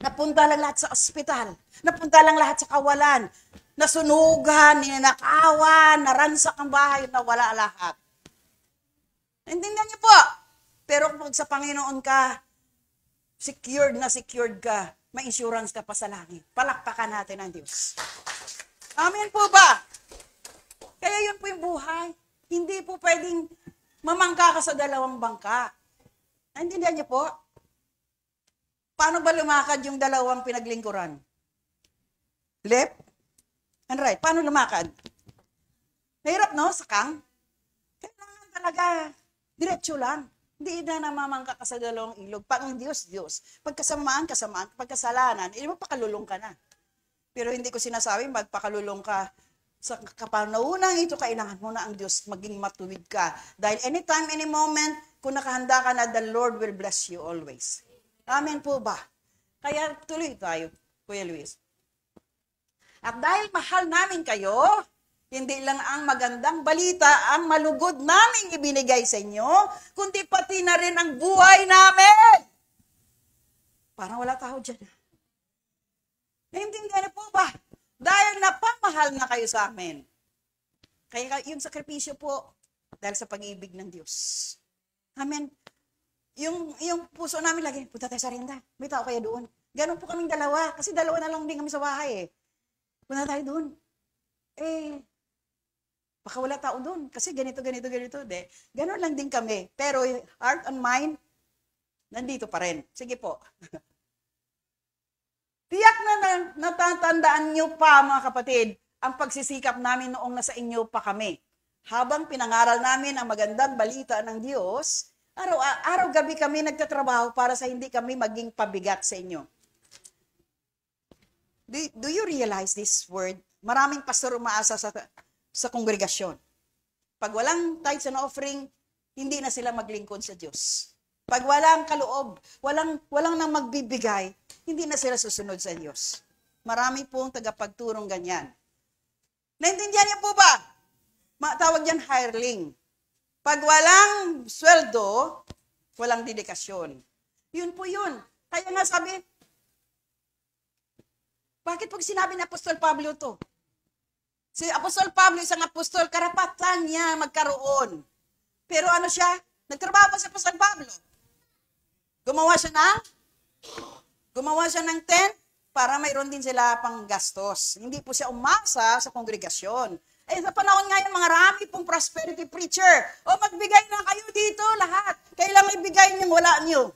Speaker 1: Napunta lang lahat sa ospital. Napunta lang lahat sa kawalan. Nasunugan, ninakawan, naransak ang bahay, nawala lahat. Naintindihan niyo po? Pero pag sa Panginoon ka, secured ka, may insurance ka pa sa langit. Palakpakan natin ang Diyos. Amen po ba? Kaya yun po yung buhay. Hindi po pwedeng mamangka ka sa dalawang bangka. Naintindihan niyo po? Paano ba lumakad yung dalawang pinaglingkuran? Left and right. Paano lumakad? Mahirap, no? Sakang. Kailangan talaga, diretso lang. Hindi na namamangka ka sa dalawang ilog. Pag ang Diyos, Diyos. Pagkasamaan, pagkasalanan, mapakalulong ka na. Pero hindi ko sinasabi, magpakalulong ka sa kapanahunang ito, kailangan mo na ang Diyos maging matuwid ka. Dahil anytime, any moment, kung nakahanda ka na, the Lord will bless you always. Amen po ba? Kaya tuloy tayo, Kuya Luis. At dahil mahal namin kayo, hindi lang ang magandang balita ang malugod naming ibinigay sa inyo, kundi pati na rin ang buhay namin. Parang wala tao dyan. Naintindihan na po ba? Dahil napamahal na kayo sa amin. Kaya yung sakripisyo po, dahil sa pag-ibig ng Diyos. Amen. Yung puso namin lagi, punta tayo sa rinda. May tao kaya doon. Ganon po kaming dalawa. Kasi dalawa na lang din kami sa bahay eh. Punta tayo doon. Baka wala tao doon. Kasi ganito. De. Ganon lang din kami. Pero heart and mind, nandito pa rin. Sige po. Tiyak na natatandaan nyo pa, mga kapatid, ang pagsisikap namin noong nasa inyo pa kami. Habang pinangaral namin ang magandang balita ng Diyos, araw-gabi kami nagtatrabaho para sa hindi kami maging pabigat sa inyo. Do you realize this word? Maraming pastor umaasa sa kongregasyon. Pag walang tithes and offering, hindi na sila maglingkod sa Diyos. Pag walang kaloob, walang nang magbibigay, hindi na sila susunod sa Diyos. Marami pong tagapagturong ganyan. Naintindihan niyo po ba? Tawag yan hireling. Pag walang sweldo, walang dedikasyon. Yun po yun. Kaya nga sabi, bakit pag sinabi ni Apostol Pablo to? Si Apostol Pablo, isang apostol, karapatan niya magkaroon. Pero ano siya? Nagtrabaho pa si Apostol Pablo. Gumawa siya ng tent para mayroon din sila pang gastos. Hindi po siya umasa sa kongregasyon. Sa panahon ngayon, mga rami pong prosperity preacher. Magbigay na kayo dito lahat. Kailangan ibigay niyo, wala niyo.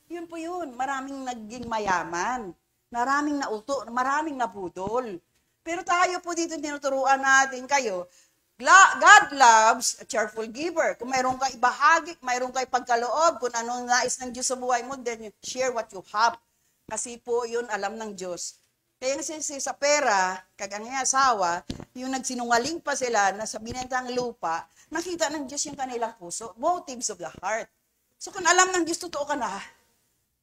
Speaker 1: Yun po yun. Maraming naging mayaman. Maraming nauto, maraming nabudol. Pero tayo po dito, tinuturuan natin kayo, God loves a cheerful giver. Kung mayroon kayo ibahagi, mayroon kayo pagkaloob, kung anong nais ng Diyos sa buhay mo, then share what you have. Kasi po yun alam ng Diyos. Kaya sa pera, kaganya asawa, yung nagsinungaling pa sila na sa binentang lupa, nakita ng Diyos yung kanilang puso, motives of the heart. So kung alam ng Diyos, totoo ka na,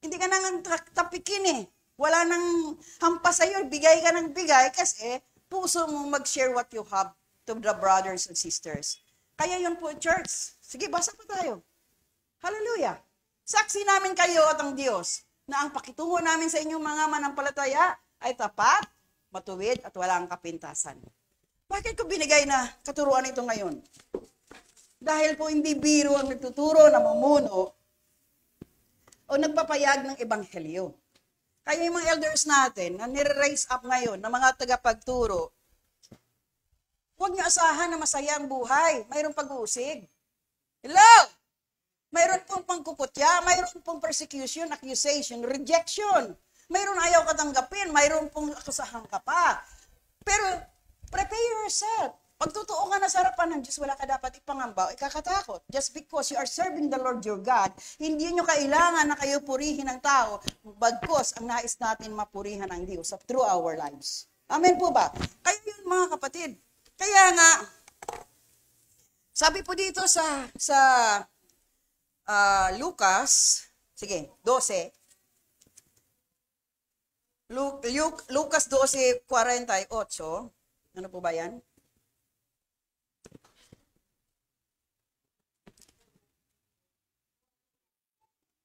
Speaker 1: hindi ka nang tapikin eh. Wala nang hampas sa'yo, bigay ka ng bigay kasi puso mo mag-share what you have to the brothers and sisters. Kaya yun po, church. Sige, basa po tayo. Hallelujah. Saksi namin kayo at ang Diyos na ang pakitungo namin sa inyong mga manampalataya ay tapat, matuwid at walang kapintasan. Bakit ko binigay na katuruan ito ngayon? Dahil po hindi biro ang nagtuturo, namumuno o nagpapayag ng ebanghelyo. Kaya yung mga elders natin na nire-raise up ngayon na mga tagapagturo, huwag niyo asahan na masaya ang buhay. Mayroong pag-uusig. Hello? Mayroon pong pangkukutya, mayroon pong persecution, accusation, rejection. Mayroon ayaw katanggapin, mayroon pong akusahan ka pa. Pero prepare yourself. Pag totoo ka na sa harapan ng Diyos, wala ka dapat ipangamba o ikakatakot. Just because you are serving the Lord your God, hindi nyo kailangan na kayo purihin ng tao, bagkos ang nais natin mapurihan ng Diyos through our lives. Amen po ba? Kaya yun mga kapatid. Kaya nga, sabi po dito sa Lucas, sige, 12. Lucas 12:48. Ano po ba yan?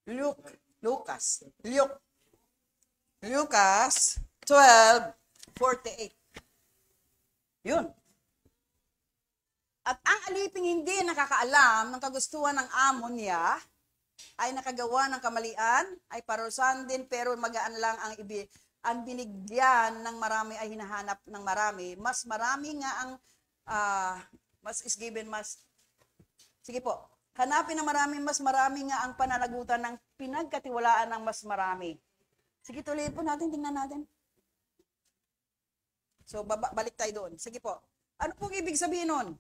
Speaker 1: Lucas 12:48. Yun. At ang aliping hindi nakakaalam ng kagustuhan ng amo niya, ay nakagawa ng kamalian, ay parusahan din, pero magaan lang ang binigyan ng marami ay hinahanap ng marami. Mas marami nga ang, mas is given, sige po, hanapin ng marami, mas marami nga ang pananagutan ng pinagkatiwalaan ng mas marami. Sige, tuloy po natin, tingnan natin. So, balik tayo doon. Sige po. Ano pong ibig sabihin nun?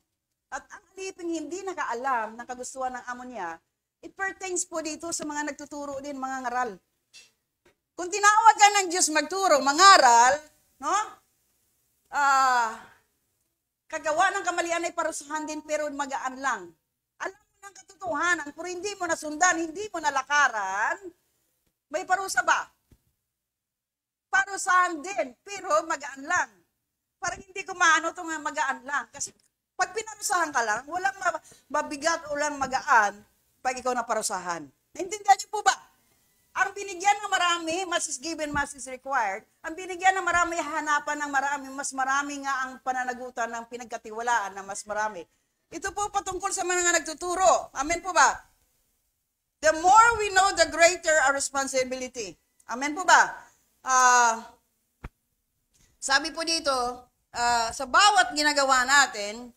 Speaker 1: At ang aliping hindi nakaalam ng kagustuhan ng amo niya, it pertains po dito sa mga nagtuturo din, mga ngaral. Kung tinawag ka ng Diyos magturo, mangaral, no? Kagawa ng kamalian ay parusahan din, pero magaan lang. Alam mo ng katotohanan, pero hindi mo nasundan, hindi mo nalakaran, may parusa ba? Parusahan din, pero magaan lang. Parang hindi ko maano itong magaan lang. Kasi pag pinarusahan ka lang, walang mabigat o lang magaan pag ikaw naparusahan. Naintindihan niyo po ba? Ang binigyan ng marami, mas is given, mas is required. Ang binigyan ng marami, hanapan ng marami, mas marami nga ang pananagutan ng pinagkatiwalaan na mas marami. Ito po patungkol sa mga nagtuturo. Amen po ba? The more we know, the greater our responsibility. Amen po ba? Sabi po dito, sa bawat ginagawa natin,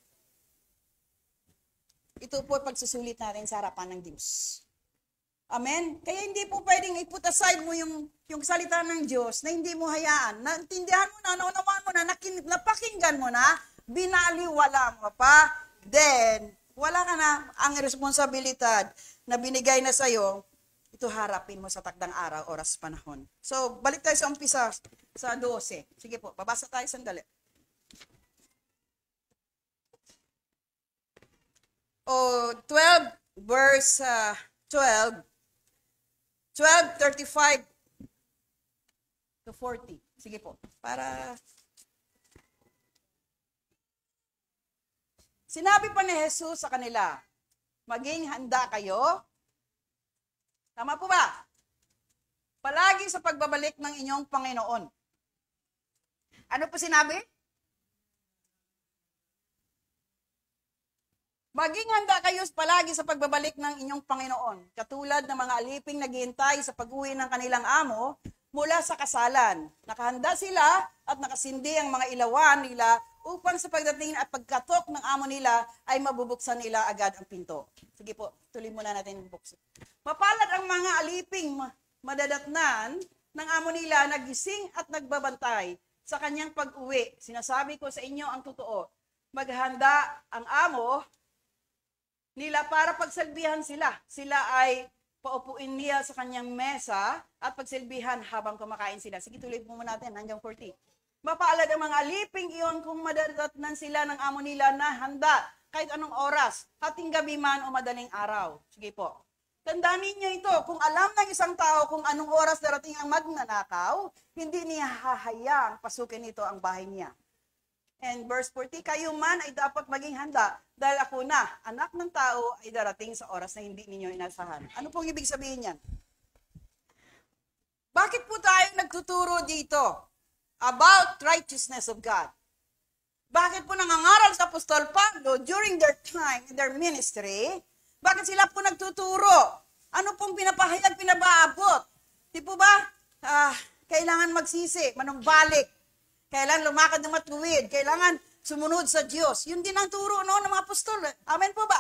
Speaker 1: ito po pagsusulit natin sa harapan ng Diyos. Amen? Kaya hindi po pwedeng i-put aside mo yung salita ng Diyos na hindi mo hayaan. Naintindihan mo na, naunawaan mo na, napakinggan mo na, binaliwala mo pa, then, wala ka na ang responsibilidad na binigay na sa'yo, ito harapin mo sa takdang araw, oras, panahon. So, balik tayo sa umpisa, sa 12. Sige po, babasa tayo sandali. O, 12, verse 12, 12:35 to 40. Sige po, para... Sinabi pa ni Jesus sa kanila, maging handa kayo. Tama po ba? Palagi sa pagbabalik ng inyong Panginoon. Ano po sinabi? Maging handa kayo palagi sa pagbabalik ng inyong Panginoon. Katulad ng mga aliping naghihintay sa pag-uwi ng kanilang amo mula sa kasalan. Nakahanda sila at nakasindi ang mga ilawan nila upang sa pagdating at pagkatok ng amo nila ay mabubuksan nila agad ang pinto. Sige po, tuloy muna natin yung buksan. Mapalad ang mga aliping madadatnan ng amo nila, nagising at nagbabantay sa kanyang pag-uwi. Sinasabi ko sa inyo ang totoo. Maghanda ang amo nila para pagsalbihan sila. Sila ay paupuin niya sa kanyang mesa at pagsilbihan habang kumakain sila. Sige, tuloy po muna natin hanggang 40. Mapalad ang mga aliping iyon kung madadatnan sila ng amo nila na handa kahit anong oras, hating gabi man o madaling araw. Sige po. Tandaan ninyo ito, kung alam ng isang tao kung anong oras darating ang magnanakaw, hindi niya hahayang pasukin ito ang bahay niya. And verse 40, kayo man ay dapat maging handa dahil ako na, anak ng tao ay darating sa oras na hindi ninyo inasahan. Ano pong ibig sabihin yan? Bakit po tayo nagtuturo dito about righteousness of God? Bakit po nangangaral sa Apostol Pablo during their time in their ministry? Bakit sila po nagtuturo? Ano pong pinapahayag, pinabaabot? Di po ba? Kailangan magsisi, manumbalik. Kailangan lumakad ng matuwid. Kailangan sumunod sa Diyos. Yun din ang turo noon ng mga apostol. Amen po ba?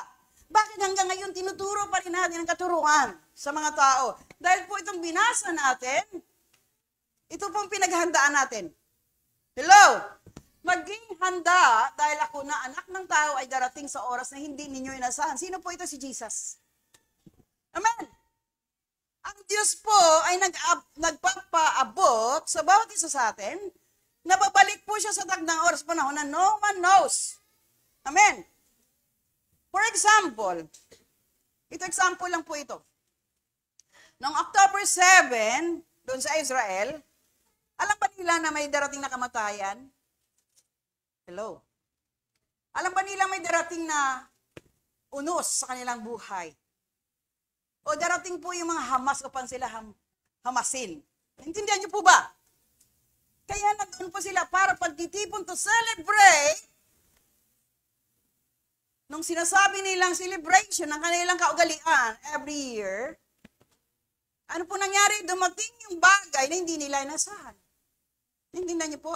Speaker 1: Bakit hanggang ngayon tinuturo pa rin natin ang katuruan sa mga tao? Dahil po itong binasa natin, ito pong pinaghandaan natin. Hello? Maging handa dahil ako na anak ng tao ay darating sa oras na hindi ninyo inasahan. Sino po ito? Si Jesus. Amen. Ang Diyos po ay nagpapaabot sa bawat isa sa atin. Nababalik po siya sa takdang oras panahon na no one knows. Amen. For example, example lang po ito. Noong October 7, doon sa Israel, alam ba nila na may darating na kamatayan? Hello. Alam ba nila may darating na unos sa kanilang buhay? O darating po yung mga Hamas upang sila hamasin? Intindihan niyo po ba? Kaya nandun po sila para pagtitipon to celebrate nung sinasabi nilang celebration ng kanilang kaugalian every year, Ano po nangyari? Dumating yung bagay na hindi nila inasahan. Hindi na niyo po.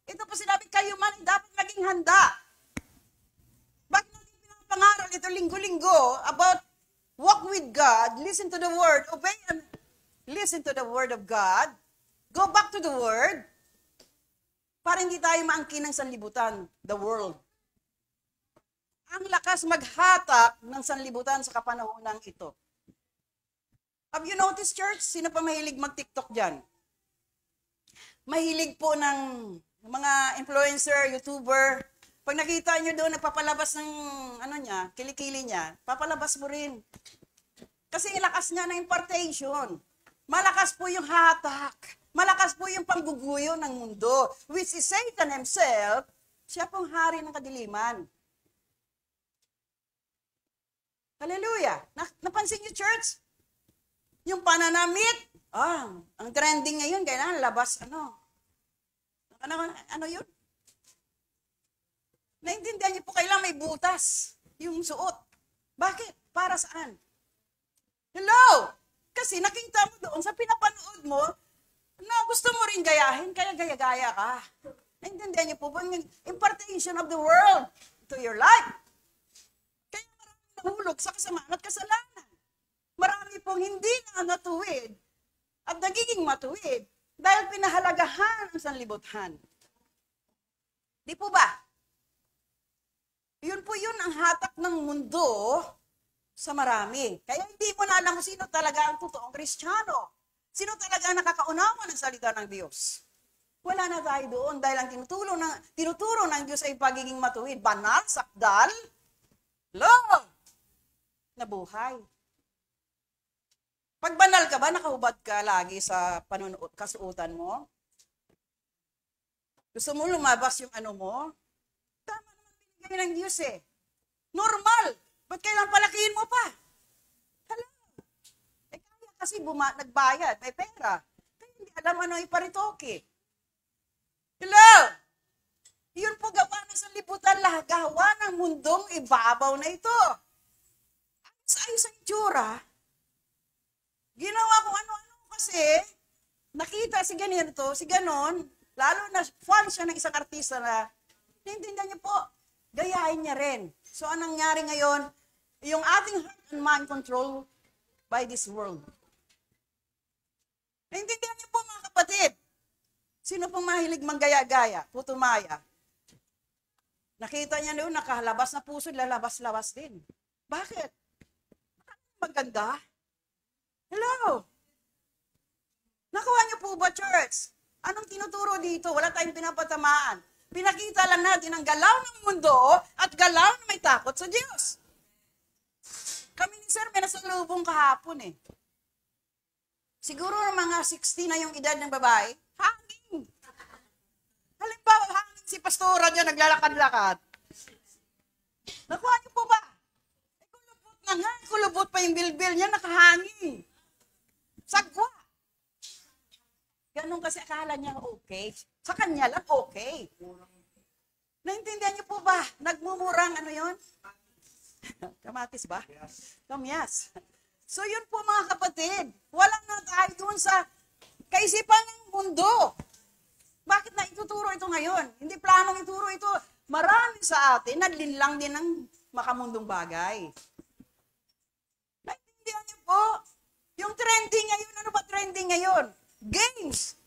Speaker 1: Ito po sinabi, kayo man dapat maging handa. Bakit natin pinapangaral ito linggo-linggo about walk with God, listen to the Word, obey and listen to the Word of God, go back to the Word, para hindi tayo maangkin ng sanlibutan, the world. Ang lakas maghatak ng sanlibutan sa kapanahonan ito. Have you noticed, church? Sino pa mahilig mag-TikTok dyan? Mahilig po ng mga influencer, YouTuber. Pag nakita nyo doon, nagpapalabas ng kilikili niya, papalabas mo rin. Kasi lakas niya ng impartation. Malakas po yung hatak. Malakas po yung pangguguyo ng mundo. Which is Satan himself, siya pong hari ng kadiliman. Hallelujah! Napansin niyo, church? Yung pananamit, ang trending ngayon, kailangan labas, ano yun? Naintindihan niyo po, kailangan may butas yung suot. Bakit? Para saan? Hello? Kasi nakita mo doon sa pinapanood mo, na gusto mo rin gayahin, kaya gaya-gaya ka. Naintindihan niyo po ba yung impartation of the world to your life? Kaya maraming nahulog sa kasamaan at kasalanan. Marami pong hindi na natuwid at nagiging matuwid dahil pinahalagahan ang sanlibutan. Di po ba? Yun po yun ang hatak ng mundo sa marami. Kaya hindi mo na alam kung sino talaga ang totoong Kristiyano. Sino talaga ang nakakaunawa ng salita ng Diyos. Wala na tayo doon dahil ang tinuturo ng Diyos ay pagiging matuwid. Banal, sakdal, love, na buhay. Pag banal ka ba, nakahubad ka lagi sa panunuot, kasuotan mo? Gusto mo lumabas yung mo? Tama naman binigay ng Diyos eh. Normal. Ba't kailangan palakihin mo pa? Hala. Kaya kasi nagbayad, may pera. Kaya hindi alam ano iparitoke. Hello? Yun po gawa na sa liputan gawa ng mundong ibabaw na ito. Sa itsura, ginawa kung ano-ano kasi, nakita si ganito, si ganon, lalo na fan siya ng isang artista na, naintindihan niyo po, gayahin niya rin. So, anong nangyari ngayon? Yung ating heart and mind control by this world. Naintindihan niyo po mga kapatid, sino pong mahilig manggaya-gaya, putumaya? Nakita niya noon, nakahalabas na puso, lalabas-labas din. Bakit? Maganda? Hello? Nakuha niyo po ba, church? Anong tinuturo dito? Wala tayong pinapatamaan. Pinakita lang natin ang galaw ng mundo at galaw na may takot sa Diyos. Kami ni Sir, may nasalubong kahapon eh. Siguro ng mga 60 na yung edad ng babae, hangin. Halimbawa, hangin si pastora dyan, naglalakad-lakad. Nakuha niyo po ba? Kulubot na nga, kulubot pa yung bilbil niya, nakahangin. Sagwa. Ganun kasi akala niya okay. Sa kanya lang okay. Naintindihan niyo po ba? Nagmumurang yun? Kamatis ba? Kamyas. So yun po mga kapatid. Walang na tayo doon sa kaisipan ng mundo. Bakit na ituturo ito ngayon? Hindi planong ituro ito. Marami sa atin, naglinlang din ng makamundong bagay. Naintindihan niyo po? Yung trending ngayon, ano ba trending ngayon? Games.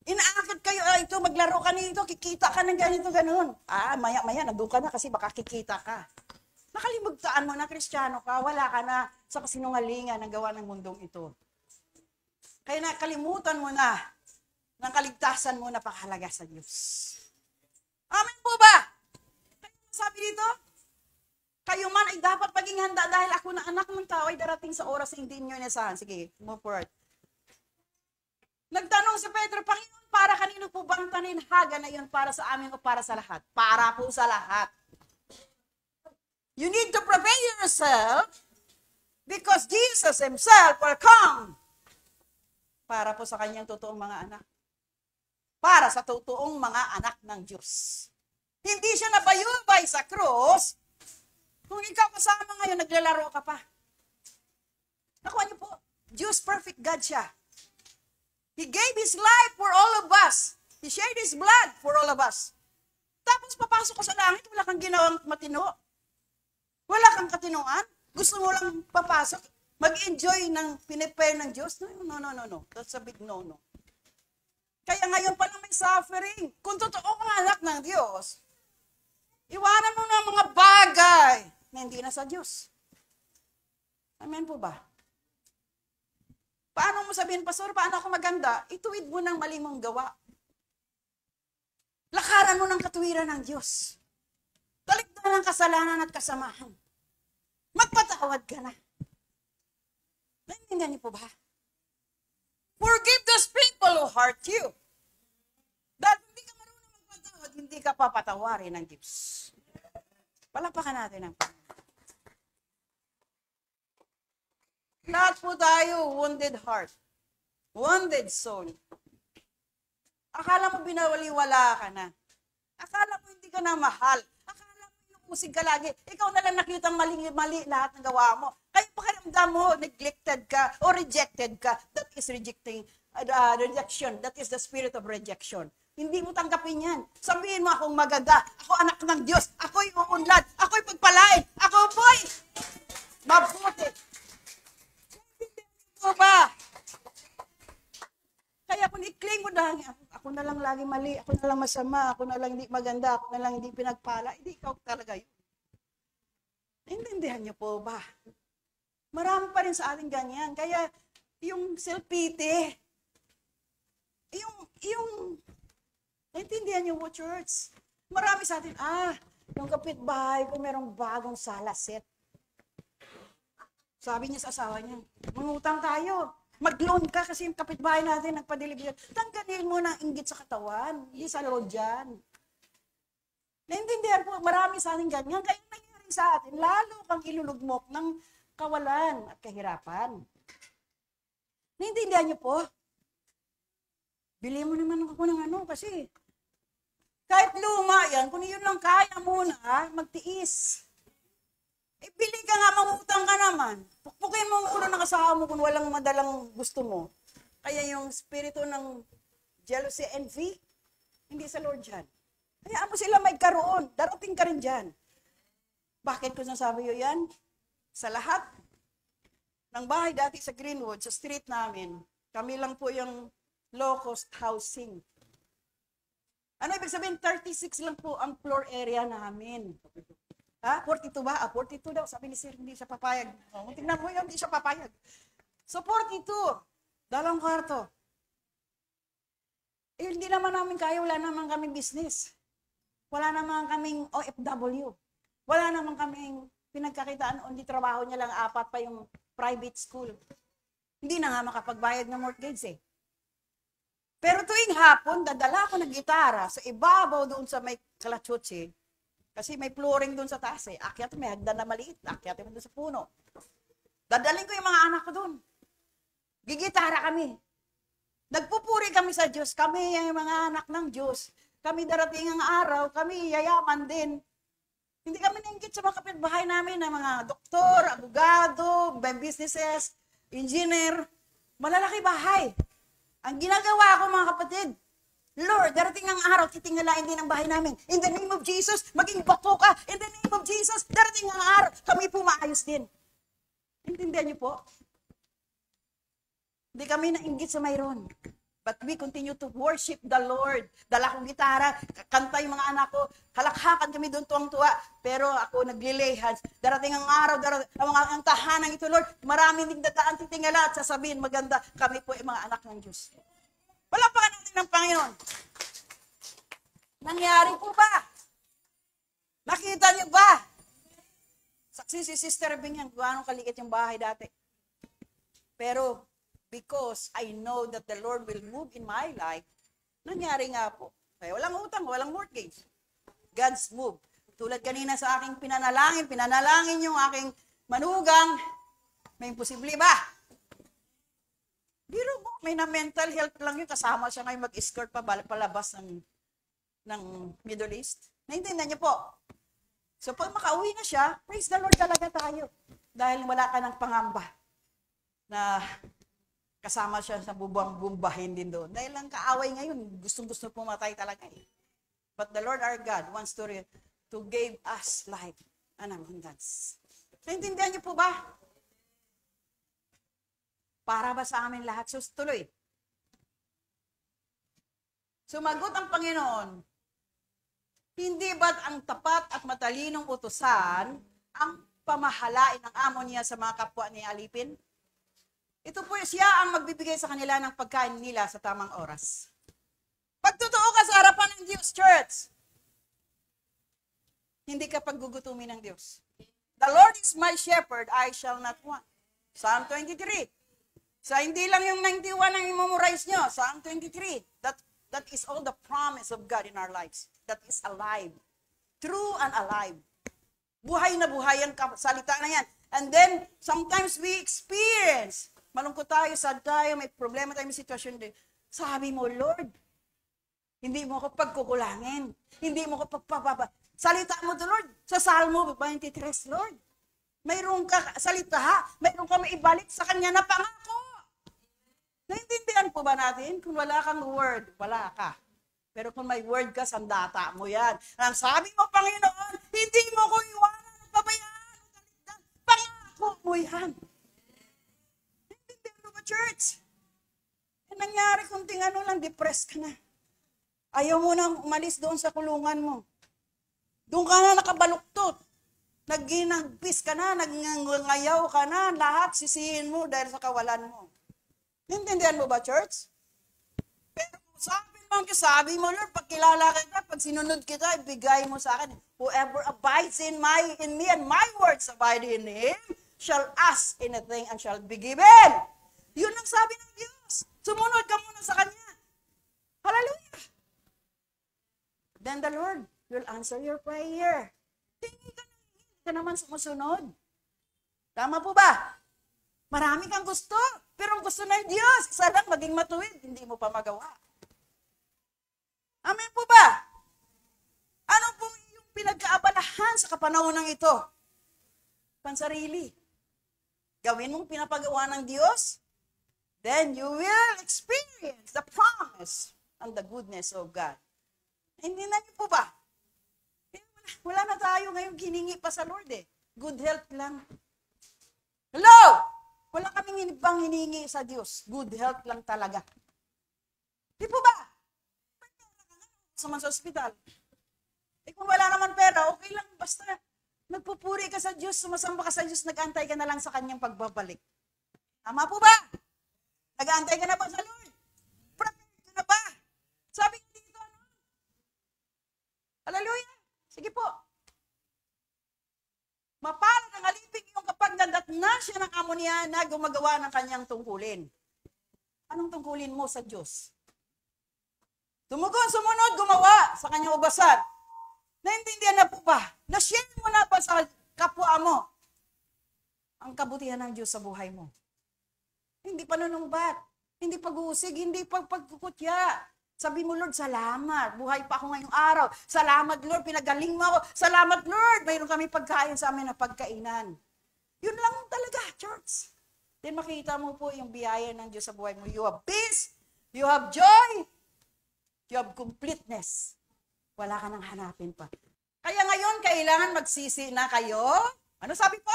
Speaker 1: Inaakit kayo, ito, maglaro ka nito, kikita ka ng ganito, ganun. Maya-maya, nandun ka na kasi baka kikita ka. Nakalimutan mo na, Kristiyano ka, wala ka na sa kasinungalingan ng gawa ng mundong ito. Kaya nakalimutan mo na ng kaligtasan mo na pakahalaga sa Diyos. Amen po ba? Kaya sabi dito, kayo man ay dapat maging handa dahil ako na anak ng tao ay darating sa oras na hindi nyo inasahan. Sige, move forward. Nagtanong si Pedro, Panginoon, para kanino po bang taninhaga na yun? Para sa amin o para sa lahat? Para po sa lahat. You need to prepare yourself because Jesus himself will come para po sa kanyang totoong mga anak. Para sa totoong mga anak ng Diyos. Hindi siya nabayubay sa krus. Kung ikaw kasama ngayon, naglalaro ka pa. Nakuha niyo po, Diyos, perfect God siya. He gave His life for all of us. He shed His blood for all of us. Tapos papasok ka sa langit, wala kang ginawang matino. Wala kang katinuan. Gusto mo lang papasok, mag-enjoy ng pinipare ng Diyos? No. That's a big no. Kaya ngayon pa lang may suffering. Kung totoo kang anak ng Diyos, iwanan mo na ang mga bagay na hindi na sa Diyos. Amen po ba? Paano mo sabihin, Pastor, paano ako maganda? Ituwid mo ng mali mong gawa. Lakaran mo ng katuwiran ng Diyos. Talikdan ng kasalanan at kasamahan. Magpatawad ka na. Naiintindihan niyo po ba? Forgive those people who hurt you. Dahil hindi ka marunong magpatawad, hindi ka papatawarin ng Diyos. Palakpakan natin ang Panginoon. Lahat po tayo, wounded heart. Wounded soul. Akala mo binawaliwala ka na. Akala mo hindi ka na mahal. Akala mo inuusig ka lagi. Ikaw na lang nakitang mali lahat ng gawa mo. Kaya pakiramdam mo, neglected ka o rejected ka. That is rejection. That is the spirit of rejection. Hindi mo tanggapin yan. Sabihin mo akong maganda. Ako anak ng Diyos. Ako'y uunlad. Ako'y pagpalain. Ako po'y mabuti. Hindi mo ba? Kaya kung i-claim mo na, ako na lang lagi mali, ako na lang masama, ako na lang hindi maganda, ako na lang hindi pinagpala, hindi ikaw talaga yun. Naintindihan niyo po ba? Marami pa rin sa ating ganyan. Kaya yung self-pity, naintindihan niyo po, church? Marami sa atin, yung kapitbahay ko merong bagong sala set. Sabi niya sa asawa niya, mangutang tayo. Mag-loan ka kasi yung kapitbahay natin nagpa-deliver. Tanggalin mo ng inggit sa katawan. Hindi sa load dyan. Naintindihan po, marami sa atin ganyan. Kaya nangyari sa atin, lalo kang ilulugmok ng kawalan at kahirapan. Naintindihan niyo po? Bili mo naman ako ng kasi kahit luma yan, kung yun lang kaya muna, magtiis. Bili ka nga, mangutang ka naman. Pukpukin mo ang ulo ng asawa mo kung walang madalang gusto mo. Kaya yung spirito ng jealousy, envy, hindi sa Lord dyan. Hayaan mo sila may karoon. Darating ka rin dyan. Bakit ko nasabi yun yan? Sa lahat ng bahay dati sa Greenwood, sa street namin, kami lang po yung low-cost housing. Ano ibig sabihin? 36 lang po ang floor area namin. 42 ba? 42 daw. Sabi ni Sir, hindi siya papayag. Tingnan mo yun, hindi siya papayag. So, 42. 2 kwarto. Hindi naman namin kaya, wala naman kaming business. Wala naman kaming OFW. Wala naman kaming pinagkakitaan, hindi trabaho niya lang 4 pa yung private school. Hindi na nga makapagbayad ng mortgage eh. Pero tuwing hapon, dadala ako ng gitara sa ibabaw doon sa may Kalachuchi. Kasi may flooring doon sa taas eh. Akyat, may hagdan na maliit. Akyat mo doon sa puno. Dadaling ko yung mga anak ko doon. Gigitara kami. Nagpupuri kami sa Diyos. Kami yung mga anak ng Diyos. Kami darating ang araw. Kami yayaman din. Hindi kami nainggit sa mga kapitbahay namin na mga doktor, abogado, businesses, engineer. Malalaki bahay. Ang ginagawa ko mga kapatid, Lord, darating ang araw, titingalain din ang bahay namin. In the name of Jesus, maging bato ka. In the name of Jesus, darating ang araw, kami po maayos din. Intindihan niyo po? Hindi kami nainggit sa mayroon. But we continue to worship the Lord. Dala kong gitara, kanta yung mga anak ko, halakhakan kami doon tuwang-tuwa. Pero ako naglilay hands. Darating ang araw, ang tahanan ito, Lord, marami ding dadaan titingala at sasabihin, maganda, kami po ay mga anak ng Diyos. Palapakan natin ng Panginoon. Nangyari po ba? Nakita niyo ba? Saksi si Sister Bing yan, kung anong kaliit yung bahay dati. Pero, because I know that the Lord will move in my life, nangyari nga po. Kaya walang utang, walang mortgage. God's move. Tulad kanina sa aking pinanalangin yung aking manugang, may imposible ba? Biro mo, may na mental health lang yun, kasama siya ngayon mag-escort palabas ng Middle East. Naintindihan niyo po? So pag makauwi na siya, praise the Lord talaga tayo. Dahil wala ka ng pangamba na Kasama siya sa bumbahin din doon. Dahil ang kaaway ngayon, gustong-gusto pumatay talaga eh. But the Lord our God wants to give us life and abundance. Naintindihan niyo po ba? Para ba sa amin lahat? Tuloy. Sumagot ang Panginoon, hindi ba't ang tapat at matalinong utusan ang pamahalain ng amo niya sa mga kapwa niya alipin? Ito po siya ang magbibigay sa kanila ng pagkain nila sa tamang oras. Pagtotoo ka sa harapan ng Diyos, church, hindi ka paggugutumin ng Diyos. The Lord is my shepherd, I shall not want. Psalm 23. So, hindi lang yung 91 ang i-memorize nyo. Psalm 23. That is all the promise of God in our lives. That is alive. True and alive. Buhay na buhay ang salita na yan. And then, sometimes we experience, malungkot tayo, sad tayo, may problema tayo, may sitwasyon din. Sabi mo, Lord, hindi mo ako pagkukulangin. Hindi mo ako pagpapapa. Salita mo to, Lord. Sa Salmo 23, Lord. Mayroong ka salita, mayroong ka maibalik sa kanya na pangako. Naintindihan po ba natin? Kung wala kang word, wala ka. Pero kung may word ka, sandata mo yan. Ang sabi mo, Panginoon, hindi mo ko iwanan at pabayaan. Pangako mo yan. Naintindihan mo ba, church? Ang nangyari, kunting lang, depressed ka na. Ayaw mo nang umalis doon sa kulungan mo. Doon ka na nakabaluktot. Nagpis ka na, nagngayaw ka na, lahat sisihin mo dahil sa kawalan mo. Naintindihan mo ba, church? Pero sabi mo, Lord, pag kilala kita, pag sinunod kita, ibigay mo sa akin. Whoever abides in me and my words abide in him, shall ask anything and shall be given. Yun ang sabi ng Diyos. Sumunod ka muna sa Kanya. Hallelujah. Then the Lord will answer your prayer. Tingin ka naman sumusunod. Tama po ba? Marami kang gusto. Pero ang gusto ng Diyos, isa lang maging matuwid, hindi mo pa magawa. Amen po ba? Ano po yung pinagkaabalahan sa kapanahon ng ito? Pansarili. Gawin mong pinapagawa ng Diyos, then you will experience the promise and the goodness of God. Hindi na niyo po ba? Wala na tayo ngayon giningi pa sa Lord eh. Good health lang. Hello! Wala kaming ibang hiningi sa Diyos. Good health lang talaga. Di po ba? May pera ka nga sa ospital. Eh kung wala naman pera, okay lang. Basta nagpupuri ka sa Diyos, sumasamba ka sa Diyos, nag-antay ka na lang sa kanyang pagbabalik. Tama po ba? Nag-aantay ka na ba sa Lord? Prepared ka na ba? Sabi ko dito, ano? Hallelujah! Sige po. Mapalad ang alipin yung kapag nadatna siya ng amo niya na gumagawa ng kanyang tungkulin. Anong tungkulin mo sa Diyos? Sumunod, gumawa sa kanyang ubasan. Naintindihan na po ba? Na-share mo na ba sa kapwa mo ang kabutihan ng Diyos sa buhay mo? Hindi panunumbat, hindi pag-uusig, hindi pagkukutya. Sabi mo, Lord, salamat. Buhay pa ako ngayong araw. Salamat, Lord. Pinagaling mo ako. Salamat, Lord. Mayroon kami pagkain sa amin na pagkainan. Yun lang talaga, church. Then makita mo po yung biyaya ng Diyos sa buhay mo. You have peace. You have joy. You have completeness. Wala ka nang hanapin pa. Kaya ngayon, kailangan magsisi na kayo. Ano sabi po?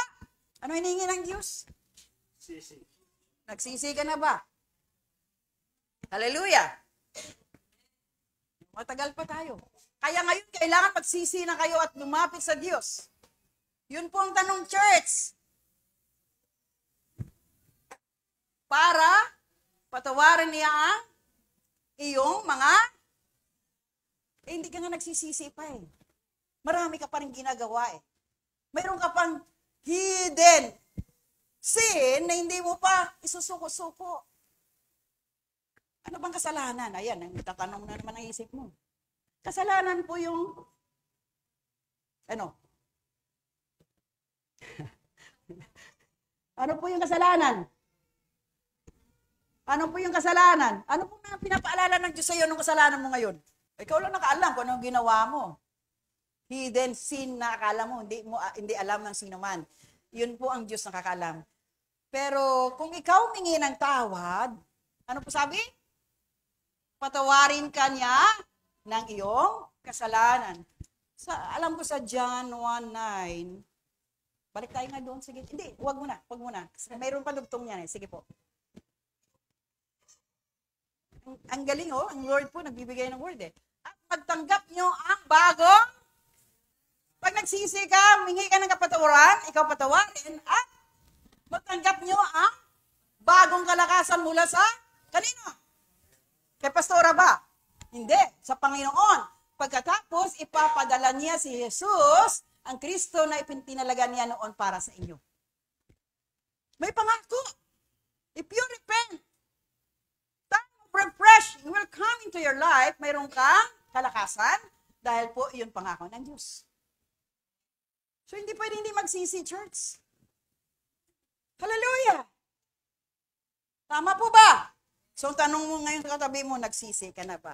Speaker 1: Ano hiningi ng Diyos?
Speaker 2: Sisi.
Speaker 1: Nagsisi ka na ba? Hallelujah. Matagal pa tayo. Kaya ngayon, kailangan magsisi na kayo at lumapit sa Diyos. Yun po ang tanong, church. Para patawarin niya ang iyong mga hindi ka nga nagsisisi pa eh. Marami ka pa rin ginagawa eh. Mayroon ka pang hidden sin na hindi mo pa isusuko-suko. Ano bang kasalanan? Ayan, tatanong na naman ang isip mo. Kasalanan po yung, ano? Ano po yung kasalanan? Ano po yung kasalanan? Ano po na pinapaalala ng Diyos sa iyo nung kasalanan mo ngayon? Ikaw lang nakaalam kung anong ginawa mo. Hidden sin na akala mo, hindi alam ng sino man. Yun po ang Diyos nakakaalam. Pero kung ikaw humingi ng tawad, ano po sabi? Patawarin ka niya ng iyong kasalanan. Alam ko sa John 1:9, balik tayo nga doon. Sige, hindi, wag muna. Kasi mayroon pa dugtong yan eh. Sige po. Ang galing ang Lord po nagbibigay ng word eh. At magtanggap nyo ang bagong, pag nagsisi ka, humingi ka ng kapatawaran, ikaw patawarin, at magtanggap nyo ang bagong kalakasan mula sa kanino? Kay pastora ba? Hindi, sa Panginoon. Pagkatapos, ipapadala niya si Jesus, ang Kristo na ipintinalaga niya noon para sa inyo. May pangako. If you repent, time of refreshing will come into your life, mayroon kang kalakasan, dahil po iyon pangako ng Diyos. So, hindi pwede hindi magsisi, church. Hallelujah! Tama po ba? So, tanong mo ngayon sa katabi mo, nagsisi ka na ba?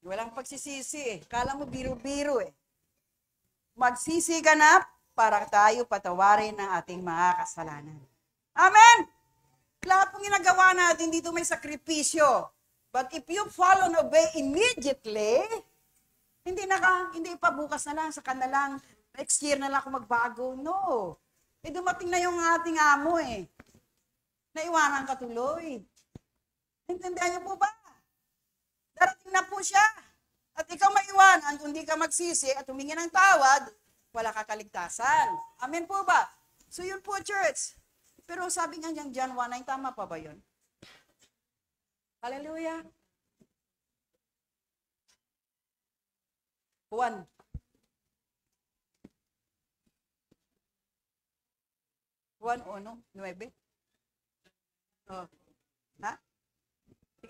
Speaker 1: Walang pagsisisi eh. Kala mo biro-biro eh. Magsisi ka na para tayo patawarin ng ating mga kasalanan. Amen! Lahat pong ginagawa natin dito may sakripisyo. But if you follow and obey immediately, hindi pa bukas na lang, saka na lang, next year na lang ako magbago. No. Dumating na yung ating amo eh. Naiwanan ka tuloy. Intindihan niyo po ba? Darating na po siya. At ikaw maiwanan, kung di ka magsisi at humingi ng tawad, wala ka kaligtasan. Amen po ba? So yun po, church. Pero sabi nga niyang John 1:9, tama pa ba yun? Hallelujah. Juan. Juan 1:9. Oh. Ha?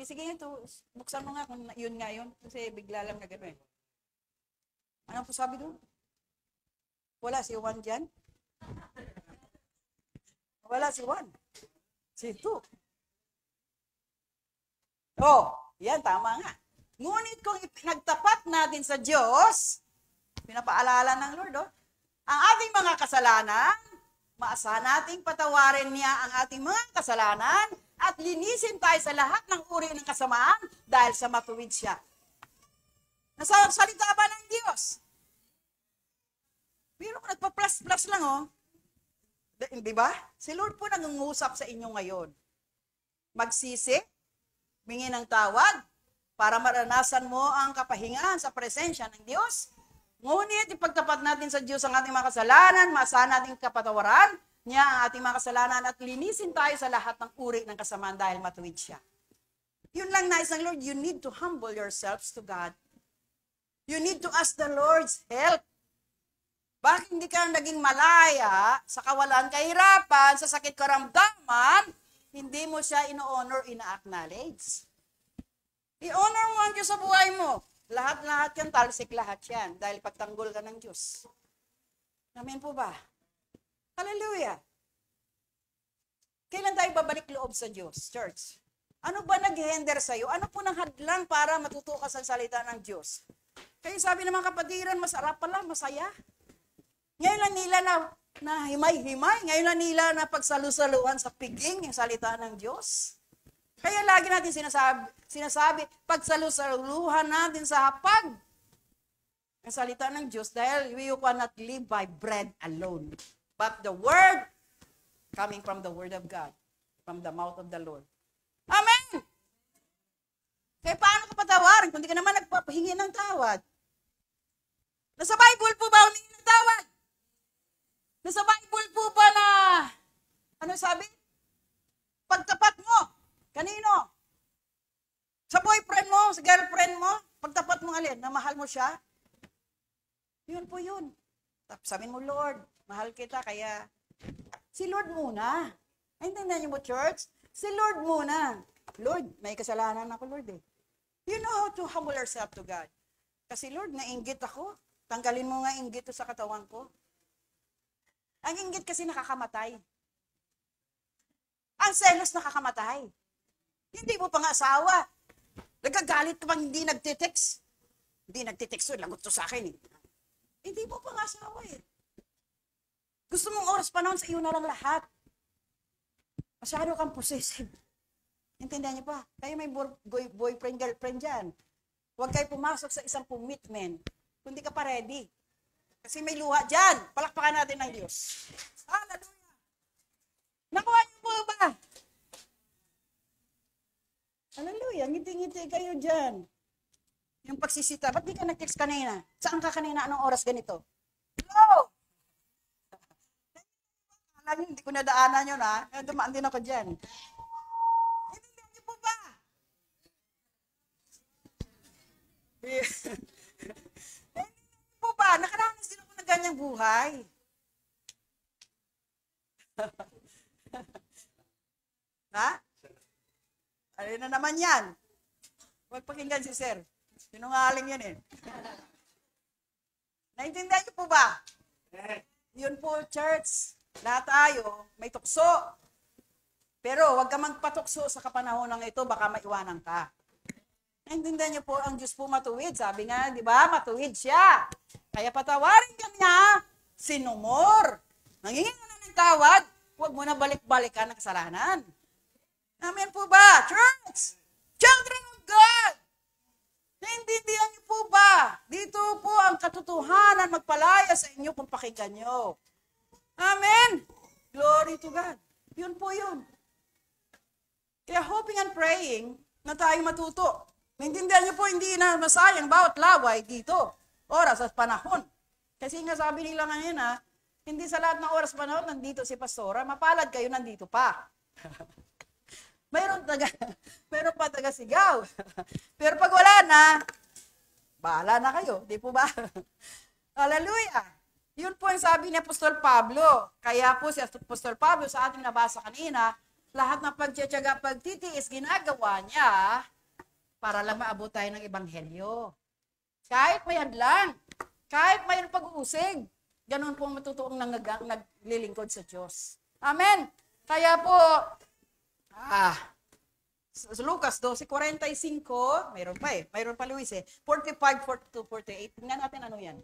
Speaker 1: Sige yun to. Buksan mo nga kung yun nga yun. Kasi bigla lang na gano'n eh. Ano po sabi doon? Wala si Juan dyan? Wala si Juan. Si 2. Oh, yan, tama nga. Ngunit kung nagtapat natin sa Diyos, pinapaalala ng Lord, ang ating mga kasalanan, maasahan nating patawarin niya ang ating mga kasalanan at linisin tayo sa lahat ng uri ng kasamaan dahil sa matuwid siya. Nasa salita ba ng Diyos? Pero nagpa-plus lang Di ba? Si Lord po nangungusap sa inyo ngayon. Magsisi, humingi ng tawad, para maranasan mo ang kapahingahan sa presensya ng Diyos. Ngunit, ipagtapat natin sa Diyos ang ating mga kasalanan, maasahan natin kapatawaran niya ang ating mga kasalanan at linisin tayo sa lahat ng uri ng kasamaan dahil matuwid siya. Yun lang nais ng Lord, you need to humble yourselves to God. You need to ask the Lord's help. Bakit hindi ka naging malaya sa kawalan, kahirapan, sa sakit karamdaman, hindi mo siya ino-honor, ina-acknowledge? I-honor mo ang Diyos sa buhay mo. Lahat-lahat yan, talsik lahat yan, dahil pagtanggol ka ng Diyos. Amen po ba? Hallelujah! Kailan tayo babalik loob sa Diyos, church? Ano ba nag-hinder sa'yo? Ano po nang hadlang para matuto ka sa salita ng Diyos? Kaya sabi ng mga kapatiran, masarap pala, masaya. Ngayon lang nila na himay-himay. Ngayon lang nila na pagsalusaluhan sa piging yung salita ng Diyos. Kaya lagi natin sinasabi pagsalusaluhan natin sa hapag ang salita ng Diyos dahil we cannot live by bread alone. But the word coming from the word of God, from the mouth of the Lord. Amen! Kaya paano ka patawarin kung di ka naman nagpapahingi ng tawad? Nasa Bible po ba humingi ng tawad? Nasa Bible po ba na, ano sabi? Pagtapat mo. Kanino? Sa boyfriend mo, sa girlfriend mo, pagtapat mo alin, na mahal mo siya? Yun po yun. Sabihin mo, Lord, mahal kita, kaya si Lord muna. Ay, hindi niyo mo, church? Si Lord muna. Lord, may kasalanan ako, Lord eh. You know how to humble yourself to God. Kasi Lord, nainggit ako. Tanggalin mo nga inggit sa katawan ko. Ang inggit kasi nakakamatay. Ang selos nakakamatay. Hindi mo pang asawa. Nagagalit ka bang hindi nagtitext? Hindi nagtitext, lagot to sa akin eh. Hindi mo pang asawa eh. Gusto mong oras panahon sa iyo na lang lahat. Masyado kang possessive. Intindihan niyo pa? Kayo may boyfriend, girlfriend dyan. Huwag kayo pumasok sa isang commitment kung di ka pa ready. Kasi may luha dyan. Palakpakan natin ng Diyos. Hallelujah! Nakuha niyo po ba? Hallelujah! Ngiti-ngiti kayo dyan. Yung pagsisita, ba't di ka nag-text kanina? Saan ka kanina? Anong oras ganito? Hello! Alam niyo, hindi ko nadaanan yun ha. Dumaan din ako dyan. Intindihan niyo po ba? Intindihan niyo po ba? Nakaranas din ako ng ganyang buhay. Ha? Ano na naman yan? Huwag pakinggan si Sir. Sinungaling yan eh. Naintindihan niyo po ba? Yun po, church. Lahat tayo, may tukso. Pero huwag ka magpatukso sa kapanahon ng ito, baka maiwanan ka. Naintindihan niyo po, ang Diyos po matuwid. Sabi nga, di ba, matuwid siya. Kaya patawarin ka niya, sinumor. Nangingin ka na ng tawad, huwag mo na balik-balikan ng kasalanan. Amen po ba? Church! Children of God! Naintindihan niyo po ba? Dito po ang katotohanan magpalaya sa inyo kung pakinggan niyo. Amen! Glory to God. Yun po yun. Kaya hoping and praying na tayo matuto. Naintindihan niyo po, hindi na masayang bawat laway dito. Oras at panahon. Kasi nga sabi nila ngayon hindi sa lahat ng oras panahon nandito si Pastora. Mapalad kayo nandito pa. Mayroon pa taga sigaw. Pero pag wala na, bahala na kayo. Di po ba? Hallelujah. Yun po ang sabi ni Apostol Pablo. Kaya po si Apostol Pablo sa ating nabasa kanina, lahat ng pagtsatsaga, pagtitiis, ginagawa niya para lang maabot tayo ng ebanghelyo. Kahit may hadlang, kahit may pag-uusig, ganun po matutuong naglilingkod sa Diyos. Amen. Kaya po, sa Lucas 12:45, mayroon pa Luis 45, 42, 48. Tingnan natin ano yan.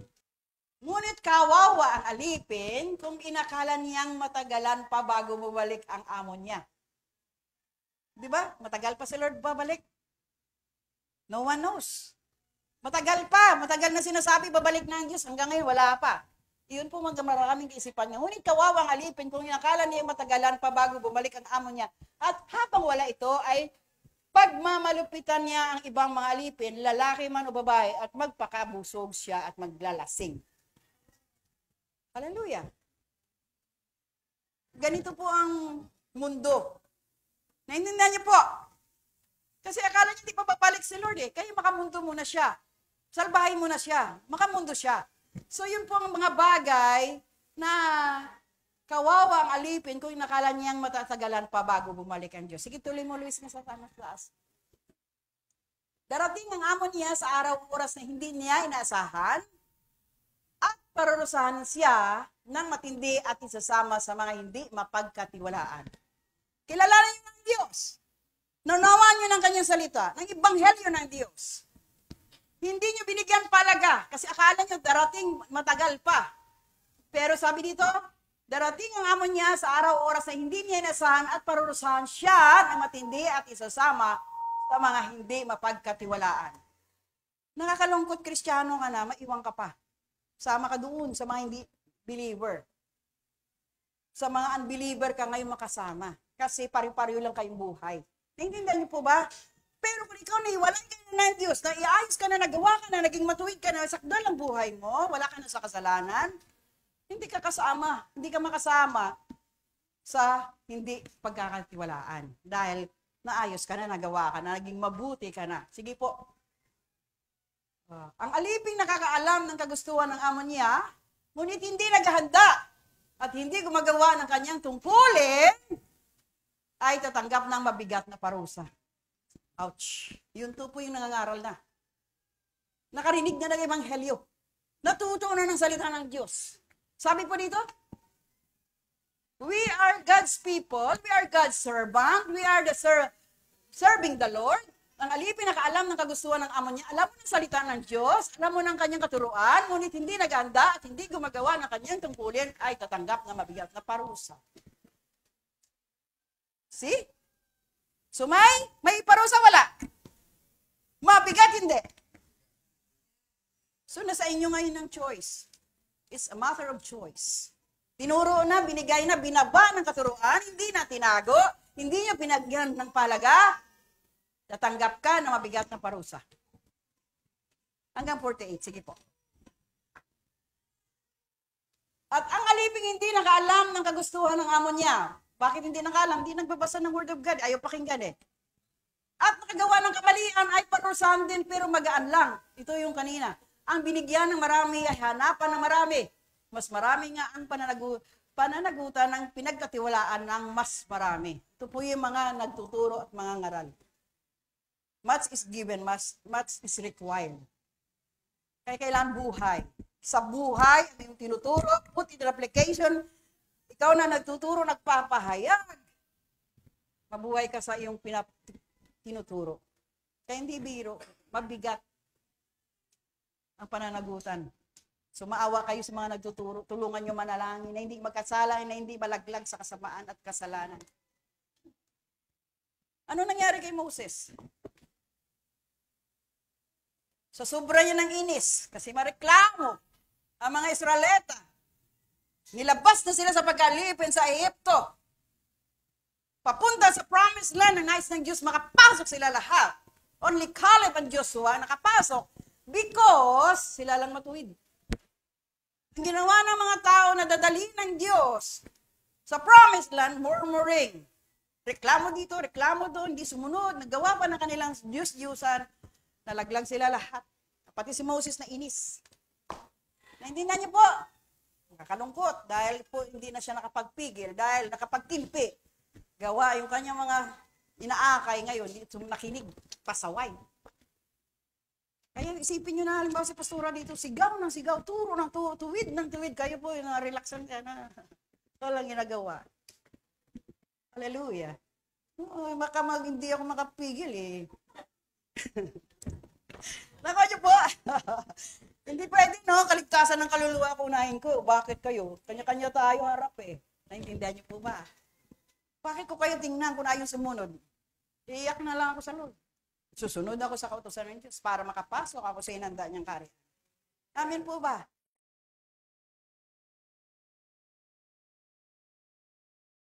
Speaker 1: Ngunit kawawa ang alipin kung inakala niyang matagalan pa bago bumalik ang amo niya. Di ba? Matagal pa si Lord babalik? No one knows. Matagal na sinasabi babalik na ang Diyos, hanggang ngayon wala pa. Iyon po maraming kaisipan niya. Ngunit kawawa ang alipin kung inakala niyang matagalan pa bago bumalik ang amo niya. At habang wala ito ay pagmamalupitan niya ang ibang mga alipin, lalaki man o babae, at magpakabusog siya at maglalasing. Hallelujah. Ganito po ang mundo. Naintindihan niyo po? Kasi akala niyo hindi pa babalik si Lord Kaya makamundo muna siya. Salbahin muna siya. Makamundo siya. So yun po ang mga bagay na kawawa ang alipin kung nakala niyang matatagalan pa bago bumalik ang Diyos. Sige, tuloy mo, Luis, nga sa tamang class. Darating ang amo niya sa araw oras na hindi niya inaasahan at parurusahan siya ng matindi at isasama sa mga hindi mapagkatiwalaan. Kilalanin niyo ng Diyos. Naunawan niyo ng kanyang salita, ng ebanghelyo ng Diyos. Hindi niyo binigyan palaga kasi akala niyo darating matagal pa. Pero sabi dito, darating ang amo niya sa araw oras na hindi niya inasahan at parurusahan siya ng matindi at isasama sa mga hindi mapagkatiwalaan. Nakakalungkot Kristiyano ka na, maiwan ka pa. Sama ka doon sa mga hindi believer. Sa mga unbeliever ka ngayon makasama. Kasi pari-pariyo lang kayong buhay. Naintindihan niyo po ba? Pero kung ikaw naiwalan ka na ng Diyos, na iayos ka na, nagawa ka na, naging matuwid ka na, sakdal ang buhay mo, wala ka na sa kasalanan, hindi ka kasama, hindi ka makasama sa hindi pagkakatiwalaan. Dahil naayos ka na, nagawa ka na, naging mabuti ka na. Sige po. Ang aliping nakakaalam ng kagustuhan ng amo niya, ngunit hindi naghahanda at hindi gumagawa ng kanyang tungkulin, ay tatanggap ng mabigat na parusa. Ouch. Yun po yung nangangaral na. Nakarinig na ng ebanghelyo. Natuto na ng salita ng Diyos. Sabi po dito, we are God's people, we are God's servant, we are the serving the Lord, Ang alipin nakaalam ng kagustuhan ng amo niya, alam mo ng salita ng Diyos, alam mo ng kanyang katuruan, ngunit hindi naganda at hindi gumagawa ng kanyang tungkulin, ay tatanggap ng mabigat na parusa. See? So may parusa wala. Mabigat hindi. So nasa inyo ngayon ng choice. It's a matter of choice. Tinuro na, binigay na, binaba ng katuruan, hindi na tinago, hindi niya pinagyan ng palaga, tatanggap ka ng mabigat na parusa. Hanggang 48, sige po. At ang aliping hindi nakaalam ng kagustuhan ng amo niya. Bakit hindi nakaalam? Hindi nagbabasa ng Word of God. Ayaw pakinggan eh. At nakagawa ng kamalian ay parusahan din pero magaan lang. Ito yung kanina. Ang binigyan ng marami ay hanapan ng marami. Mas marami nga ang pananagutan ng pinagkatiwalaan ng mas marami. Ito po yung mga nagtuturo at mga ngaral. Much is given, much is required. Kaya kailangan buhay. Sa buhay, yung tinuturo, put in application, ikaw na nagtuturo, nagpapahayag. Mabuhay ka sa iyong tinuturo. Kaya hindi biro, mabigat ang pananagutan. So maawa kayo sa mga nagtuturo, tulungan nyo manalangin na hindi magkasala, na hindi malaglag sa kasamaan at kasalanan. Ano nangyari kay Moses? So sobra niya ng inis kasi mareklamo ang mga Israelita. Nilabas na sila sa pagkalipin sa Egypto. Papunta sa promised land na nais ng Diyos, makapasok sila lahat. Only Caleb and Joshua nakapasok because sila lang matuwid. Ang ginawa ng mga tao na dadalhin ng Diyos sa promised land, murmuring. Reklamo dito, reklamo doon, hindi sumunod, nagawa pa ng kanilang Diyos-Diyusan, nalaglag sila lahat. Pati si Moses na inis. Naintindihan niyo po, nakakalungkot dahil po hindi na siya nakapagpigil, dahil nakapagtimpi. Gawa yung kanyang mga inaakay ngayon, dito nakinig, pasaway. Kaya isipin nyo na, halimbawa si pastora dito, sigaw ng sigaw, turo ng tuwid ng tuwid, kayo po yung relaxan ka na. Ito lang ginagawa. Hallelujah. Hindi ako makapigil eh. Nako niyo po. Hindi pwede, no? Kaligtasan ng kaluluwa ko unahin ko. Bakit kayo? Kanya-kanya tayo harap eh. Naintindihan niyo po ba? Bakit ko kayo tingnan kung ayaw sumunod? Iiyak na lang ako sa Lord. Susunod ako sa kautusan ng Diyos para makapasok ako sa inanda niyang karya. Amen po ba?